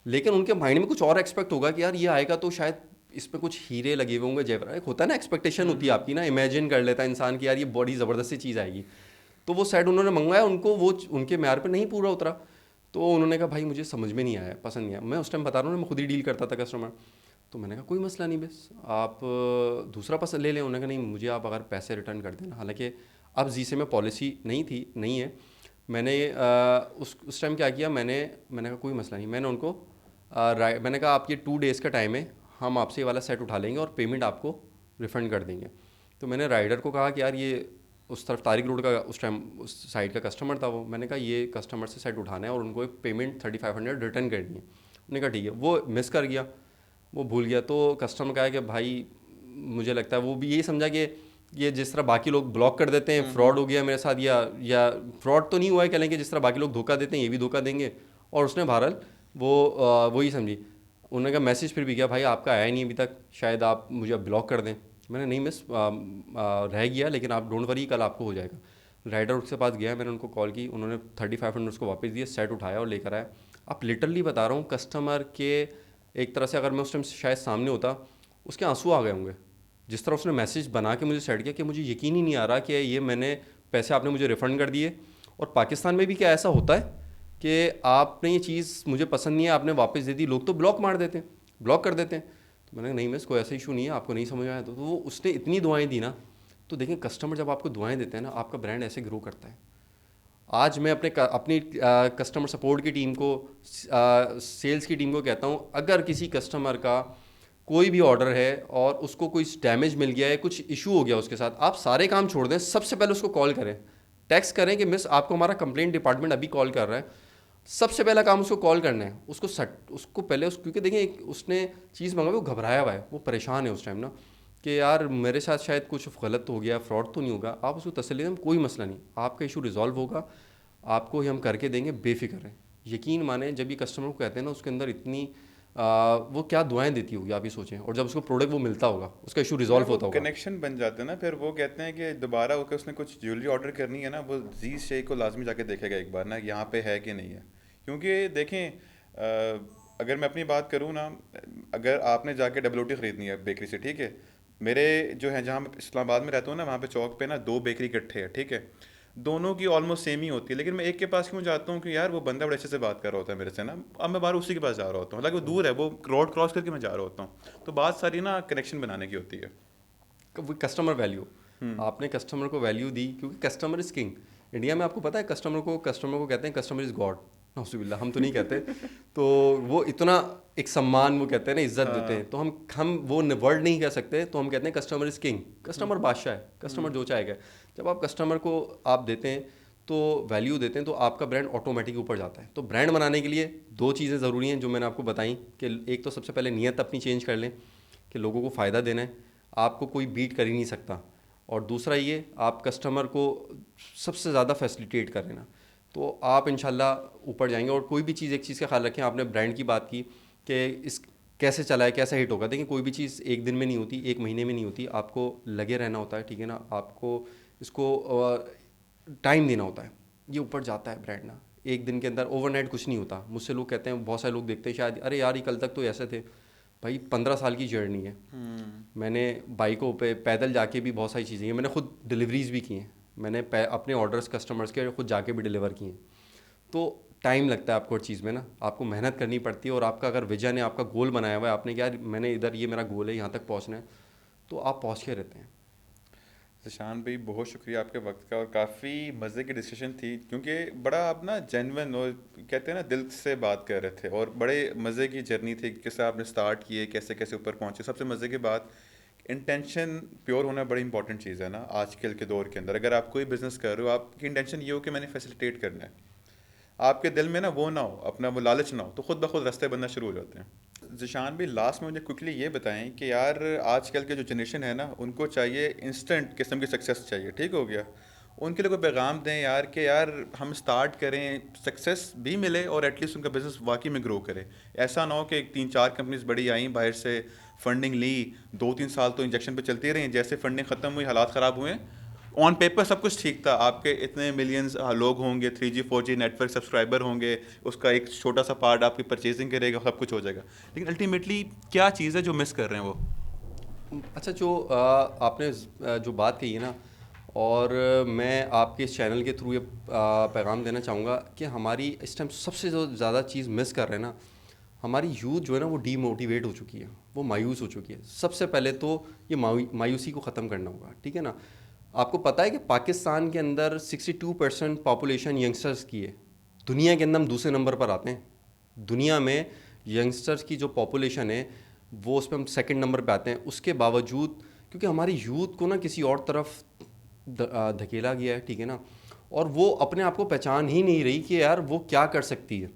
लेकिन उनके माइंड में कुछ और एक्सपेक्ट होगा कि यार ये आएगा तो शायद इसमें कुछ हीरे लगे हुए होंगे, जेवर, एक होता है ना, एक्सपेक्टेशन होती है आपकी ना, इमेजिन कर लेता है इंसान कि यार ये बड़ी ज़बरदस्ती चीज़ आएगी। तो वो सेट उन्होंने मंगवाया, उनको वो उनके म्यार पे नहीं पूरा उतरा, तो उन्होंने कहा भाई मुझे समझ में नहीं आया, पसंद नहीं आया। मैं उस टाइम बता रहा हूँ ना, मैं खुद ही डील करता था कस्टमर। तो मैंने कहा कोई मसला नहीं, बस आप दूसरा पसंद ले लें। उन्होंने कहा नहीं, मुझे आप अगर पैसे रिटर्न कर देना। हालांकि अब जी से में पॉलिसी नहीं है। मैंने उस टाइम क्या किया, मैंने कहा कोई मसला नहीं, मैंने उनको मैंने कहा आप ये 2 डेज़ का टाइम है, हम आपसे ये वाला सेट उठा लेंगे और पेमेंट आपको रिफ़ंड कर देंगे। तो मैंने राइडर को कहा कि यार ये उस तरफ तारिक रोड का उस टाइम उस साइड का कस्टमर था वो, मैंने कहा ये कस्टमर से सेट उठाना है और उनको एक पेमेंट 3500 रिटर्न करनी है। उन्होंने कहा ठीक है। वो मिस कर गया, वो भूल गया। तो कस्टमर कहा कि भाई मुझे लगता है वो भी यही समझा कि ये जिस तरह बाकी लोग ब्लॉक कर देते हैं, फ्रॉड हो गया मेरे साथ, या फ्रॉड तो नहीं हुआ है, कह लें कि जिस तरह बाकी लोग धोखा देते हैं ये भी धोखा देंगे, और उसने बहरहाल वही समझी। उन्होंने कहा मैसेज फिर भी किया, भाई आपका आया नहीं अभी तक, शायद आप मुझे अब ब्लॉक कर दें। मैंने नहीं मिस, रह गया, लेकिन आप डोंट वरी, कल आपको हो जाएगा। राइडर उसके पास गया, मैंने उनको कॉल की, उन्होंने 3500 उसको वापस दिए, सेट उठाया और लेकर आया। आप लिटरली बता रहा हूँ, कस्टमर के एक तरह से अगर मैं उस टाइम शायद सामने होता, उसके आंसू आ गए होंगे। जिस तरह उसने मैसेज बना के मुझे सेट किया कि मुझे यकीन ही नहीं आ रहा कि ये मैंने पैसे आपने मुझे रिफ़ंड कर दिए। और पाकिस्तान में भी क्या ऐसा होता है कि आपने ये चीज़ मुझे पसंद नहीं है, आपने वापस दे दी, लोग तो ब्लॉक मार देते हैं, ब्लॉक कर देते हैं। तो मैंने कहा नहीं मिस, कोई ऐसा इशू नहीं है, आपको नहीं समझ आया तो वो उसने इतनी दुआएं दी ना। तो देखें, कस्टमर जब आपको दुआएं देते हैं ना, आपका ब्रांड ऐसे ग्रो करता है। आज मैं अपनी कस्टमर सपोर्ट की टीम को, सेल्स की टीम को कहता हूँ, अगर किसी कस्टमर का कोई भी ऑर्डर है और उसको कोई डैमेज मिल गया है, कुछ इशू हो गया उसके साथ, आप सारे काम छोड़ दें, सबसे पहले उसको कॉल करें, टेक्स्ट करें कि मिस आपको हमारा कंप्लेंट डिपार्टमेंट अभी कॉल कर रहा है। सबसे पहला काम उसको कॉल करना है, उसको पहले क्योंकि देखें उसने चीज़ मंगाई, वो घबराया हुआ है, वो परेशान है उस टाइम ना, कि यार मेरे साथ शायद कुछ गलत हो गया, फ्रॉड तो नहीं होगा। आप उसको तसल्ली दें, कोई मसला नहीं, आपका इशू रिजॉल्व होगा, आपको ही हम करके देंगे, बेफिक्र रहें। यकीन माने, जब ये कस्टमर को कहते हैं ना, उसके अंदर इतनी वो क्या दुआएं देती होगी, आप ही सोचें। और जब उसको प्रोडक्ट वो मिलता होगा, उसका इशू यार रिजॉल्व वो होता होगा। कनेक्शन बन जाता है ना, फिर वो कहते हैं कि दोबारा होकर उसने कुछ ज्वेलरी ऑर्डर करनी है ना, वो जी शेख को लाजमी जाके देखेगा एक बार ना, यहाँ पे है कि नहीं है। क्योंकि देखें, अगर मैं अपनी बात करूँ ना, अगर आपने जाके डबल रोटी ख़रीदनी है बेकरी से, ठीक है, मेरे जो है जहाँ मैं इस्लामाबाद में रहता हूँ ना, वहाँ पे चौक पे ना 2 बेकरी इकट्ठे है, ठीक है। दोनों की ऑलमोस्ट सेम ही होती है, लेकिन मैं एक के पास क्यों जाता हूँ कि यार वो बंदा बड़े अच्छे से बात कर रहा होता है मेरे से ना, अब मैं बाहर उसी के पास जा रहा होता हूँ, हालांकि वो दूर है, वो रोड क्रॉस करके मैं जा रहा होता हूँ। तो बात सारी ना कनेक्शन बनाने की होती है। वो कस्टमर वैल्यू, आपने कस्टमर को वैल्यू दी, क्योंकि कस्टमर इज़ किंग। इंडिया में आपको पता है कस्टमर को कहते हैं कस्टमर इज़ गॉड। नौजुबिल्ला, हम तो नहीं कहते। तो वो इतना एक सम्मान वो कहते हैं ना, इज्जत देते हैं, हाँ। तो हम वो वर्ड नहीं कह सकते, तो हम कहते हैं कस्टमर इज़ किंग। कस्टमर बादशाह है, कस्टमर जो चाहेगा। जब आप कस्टमर को आप देते हैं तो वैल्यू देते हैं, तो आपका ब्रांड ऑटोमेटिक ऊपर जाता है। तो ब्रांड बनाने के लिए दो चीज़ें ज़रूरी हैं जो मैंने आपको बताई, कि एक तो सबसे पहले नीयत अपनी चेंज कर लें कि लोगों को फ़ायदा देना है, आपको कोई बीट कर ही नहीं सकता। और दूसरा ये, आप कस्टमर को सबसे ज़्यादा फैसिलिटेट करें ना, तो आप इंशाल्लाह ऊपर जाएंगे। और कोई भी चीज़, एक चीज़ का ख्याल रखें, आपने ब्रांड की बात की कि इस कैसे चला है, कैसे हिट होगा। देखिए, कोई भी चीज़ एक दिन में नहीं होती, एक महीने में नहीं होती, आपको लगे रहना होता है, ठीक है ना। आपको इसको टाइम देना होता है, ये ऊपर जाता है ब्रांड ना। एक दिन के अंदर ओवरनाइट कुछ नहीं होता। मुझसे लोग कहते हैं, बहुत सारे लोग देखते हैं शायद, अरे यार ये कल तक तो ऐसे थे। भाई 15 साल की जर्नी है। मैंने बाइकों पे पैदल जाके भी बहुत सारी चीज़ें हैं, मैंने खुद डिलीवरीज भी की हैं, मैंने अपने ऑर्डर्स कस्टमर्स के खुद जाके भी डिलीवर किए हैं। तो टाइम लगता है आपको हर चीज़ में ना, आपको मेहनत करनी पड़ती है। और आपका अगर विजन है, आपका गोल बनाया हुआ है आपने, क्या मैंने इधर, ये मेरा गोल है, यहाँ तक पहुँचना है, तो आप पहुँच के रहते हैं। ज़िशान भाई, बहुत शुक्रिया आपके वक्त का, और काफ़ी मज़े की डिस्कशन थी, क्योंकि बड़ा आप ना जेन्युइन और कहते हैं ना दिल से बात कर रहे थे, और बड़े मज़े की जर्नी थी, कैसे आपने स्टार्ट किए, कैसे कैसे ऊपर पहुंचे। सबसे मज़े की बात, इंटेंशन प्योर होना बड़ी इंपॉर्टेंट चीज़ है ना आजकल के दौर के अंदर। अगर आप कोई बिज़नेस कर रहे हो, आपकी इंटेंशन ये हो कि मैंने फैसिलिटेट करना है, आपके दिल में ना वो ना हो, अपना वो लालच ना हो, तो खुद ब खुद रास्ते बनना शुरू हो जाते हैं। ज़िशान भी लास्ट में मुझे क्विकली ये बताएं कि यार आजकल के जो जनरेशन है ना, उनको चाहिए इंस्टेंट किस्म की सक्सेस चाहिए, ठीक हो गया। उनके लिए कोई पैगाम दें यार, कि यार हम स्टार्ट करें, सक्सेस भी मिले, और एटलीस्ट उनका बिज़नेस वाकई में ग्रो करे। ऐसा ना हो कि 3-4 कंपनीज बड़ी आई बाहर से, फंडिंग ली, 2-3 साल तो इंजेक्शन पे चलती रही, जैसे फंडिंग ख़त्म हुई हालात ख़राब हुए। ऑन पेपर सब कुछ ठीक था, आपके इतने मिलियंस लोग होंगे, 3G 4G नेटवर्क सब्सक्राइबर होंगे, उसका एक छोटा सा पार्ट आपकी परचेजिंग करेगा, सब कुछ हो जाएगा, लेकिन अल्टीमेटली क्या चीज़ है जो मिस कर रहे हैं वो? अच्छा, जो आपने जो बात कही है ना, और मैं आपके इस चैनल के थ्रू ये पैगाम देना चाहूँगा कि हमारी इस टाइम सबसे जो ज़्यादा चीज़ मिस कर रहे हैं ना, हमारी यूथ जो है ना, वो डीमोटिवेट हो चुकी है, वो मायूस हो चुकी है। सबसे पहले तो ये मायूसी को ख़त्म करना होगा, ठीक है ना। आपको पता है कि पाकिस्तान के अंदर 62% पॉपुलेशन यंगस्टर्स की है। दुनिया के अंदर हम दूसरे नंबर पर आते हैं। दुनिया में यंगस्टर्स की जो पॉपुलेशन है, वो उस पर हम सेकंड नंबर पे आते हैं। उसके बावजूद, क्योंकि हमारी यूथ को ना किसी और तरफ धकेला गया है, ठीक है ना, और वो अपने आप को पहचान ही नहीं रही कि यार वो क्या कर सकती है।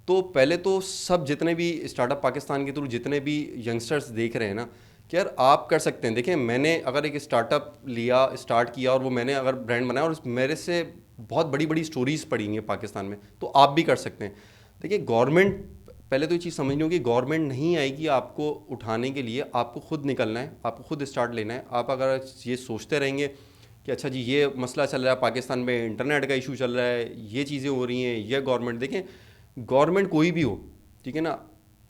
तो पहले तो सब जितने भी स्टार्टअप पाकिस्तान के थ्रू जितने भी यंगस्टर्स देख रहे हैं ना, कि यार आप कर सकते हैं। देखें, मैंने अगर एक स्टार्टअप लिया, स्टार्ट किया, और वो मैंने अगर ब्रांड बनाया, और मेरे से बहुत बड़ी बड़ी स्टोरीज़ पड़ी हुई हैं पाकिस्तान में, तो आप भी कर सकते हैं। देखिए, गवर्नमेंट, पहले तो ये चीज़ समझनी होगी, गवर्नमेंट नहीं आएगी आपको उठाने के लिए, आपको खुद निकलना है, आपको खुद स्टार्ट लेना है। आप अगर ये सोचते रहेंगे कि अच्छा जी ये मसला चल रहा है पाकिस्तान में, इंटरनेट का इशू चल रहा है, ये चीज़ें हो रही हैं, ये गवर्नमेंट, देखें गवर्नमेंट कोई भी हो, ठीक है ना,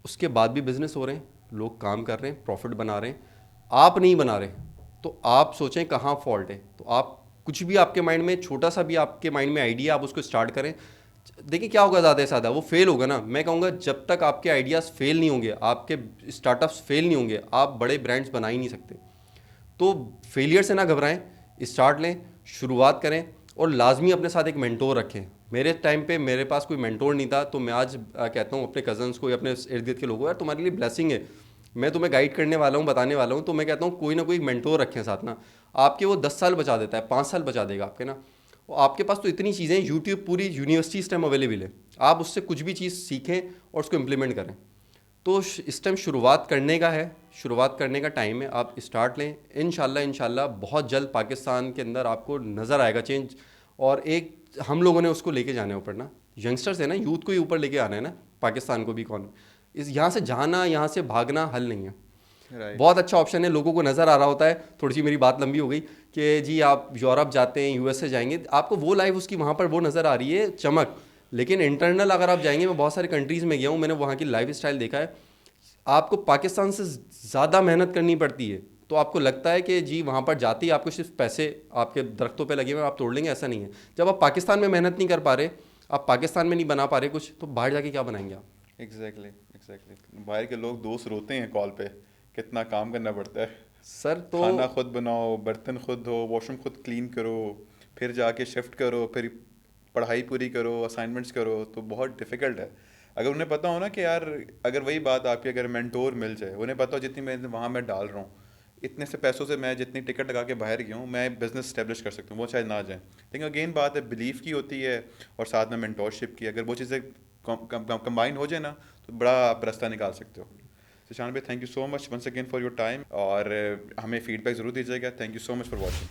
उसके बाद भी बिज़नेस हो रहे हैं, लोग काम कर रहे हैं, प्रॉफिट बना रहे हैं, आप नहीं बना रहे। तो आप सोचें कहाँ फॉल्ट है। तो आप कुछ भी आपके माइंड में, छोटा सा भी आपके माइंड में आइडिया, आप उसको स्टार्ट करें। देखिए क्या होगा, ज़्यादा से ज़्यादा वो फेल होगा ना। मैं कहूँगा जब तक आपके आइडियाज़ फेल नहीं होंगे, आपके स्टार्टअप्स फेल नहीं होंगे, आप बड़े ब्रांड्स बना ही नहीं सकते। तो फेलियर से ना घबराएं, स्टार्ट लें, शुरुआत करें, और लाजमी अपने साथ एक मेंटोर रखें। मेरे टाइम पे मेरे पास कोई मेंटोर नहीं था, तो मैं आज कहता हूँ अपने कज़न्स को या अपने इर्द गिर्द के लोगों को, यार तुम्हारे लिए ब्लेसिंग है, मैं तुम्हें गाइड करने वाला हूँ, बताने वाला हूँ। तो मैं कहता हूँ कोई ना कोई मेंटोर रखें साथ ना। आपके वो 10 साल बचा देता है, 5 साल बचा देगा आपके ना। और आपके पास तो इतनी चीज़ें, यूट्यूब पूरी यूनिवर्सिटी इस टाइम अवेलेबल है, आप उससे कुछ भी चीज़ सीखें और उसको इम्प्लीमेंट करें। तो इस टाइम शुरुआत करने का है, शुरुआत करने का टाइम है, आप स्टार्ट लें। इंशाल्लाह बहुत जल्द पाकिस्तान के अंदर आपको नज़र आएगा चेंज। और एक हम लोगों ने उसको लेके जाना है ऊपर ना, यंगस्टर्स है ना, यूथ को ही ऊपर लेके आना है ना, पाकिस्तान को भी। कौन इस यहाँ से जाना, यहाँ से भागना हल नहीं है। राइट। बहुत अच्छा ऑप्शन है, लोगों को नज़र आ रहा होता है। थोड़ी सी मेरी बात लंबी हो गई कि जी आप यूरोप जाते हैं, यूएसए जाएंगे, आपको वो लाइफ उसकी वहाँ पर वो नज़र आ रही है चमक। लेकिन इंटरनल अगर आप जाएंगे, मैं बहुत सारे कंट्रीज़ में गया हूँ, मैंने वहाँ की लाइफ स्टाइल देखा है, आपको पाकिस्तान से ज़्यादा मेहनत करनी पड़ती है। तो आपको लगता है कि जी वहाँ पर जाते ही आपको सिर्फ पैसे आपके दरख्तों पे लगे हुए हैं, आप तोड़ लेंगे, ऐसा नहीं है। जब आप पाकिस्तान में मेहनत नहीं कर पा रहे, आप पाकिस्तान में नहीं बना पा रहे कुछ, तो बाहर जाके क्या बनाएंगे आप? एग्जैक्टली एग्जैक्टली, बाहर के लोग दोस्त रोते हैं कॉल पे, कितना काम करना पड़ता है। सर तो खाना खुद बनाओ, बर्तन खुद धो, वॉशरूम खुद क्लीन करो, फिर जाके शिफ्ट करो, फिर पढ़ाई पूरी करो, असाइनमेंट्स करो, तो बहुत डिफ़िकल्ट है। अगर उन्हें पता हो ना कि यार, अगर वही बात आपकी, अगर मेंटोर मिल जाए, उन्हें पता हो जितनी मैं वहाँ मैं डाल रहा हूँ, इतने से पैसों से मैं जितनी टिकट लगा के बाहर गया हूँ, मैं बिज़नेस स्टेब्लिश कर सकता हूँ, वो शायद ना जाए। लेकिन अगेन बात है बिलीफ की होती है, और साथ में मेंटोरशिप की। अगर वो चीज़ें कंबाइन हो जाए ना, तो बड़ा आप रास्ता निकाल सकते हो। सुशांत भाई, thank you so much once again for your time, और हमें फीडबैक ज़रूर दीजिएगा। Thank you so much for watching.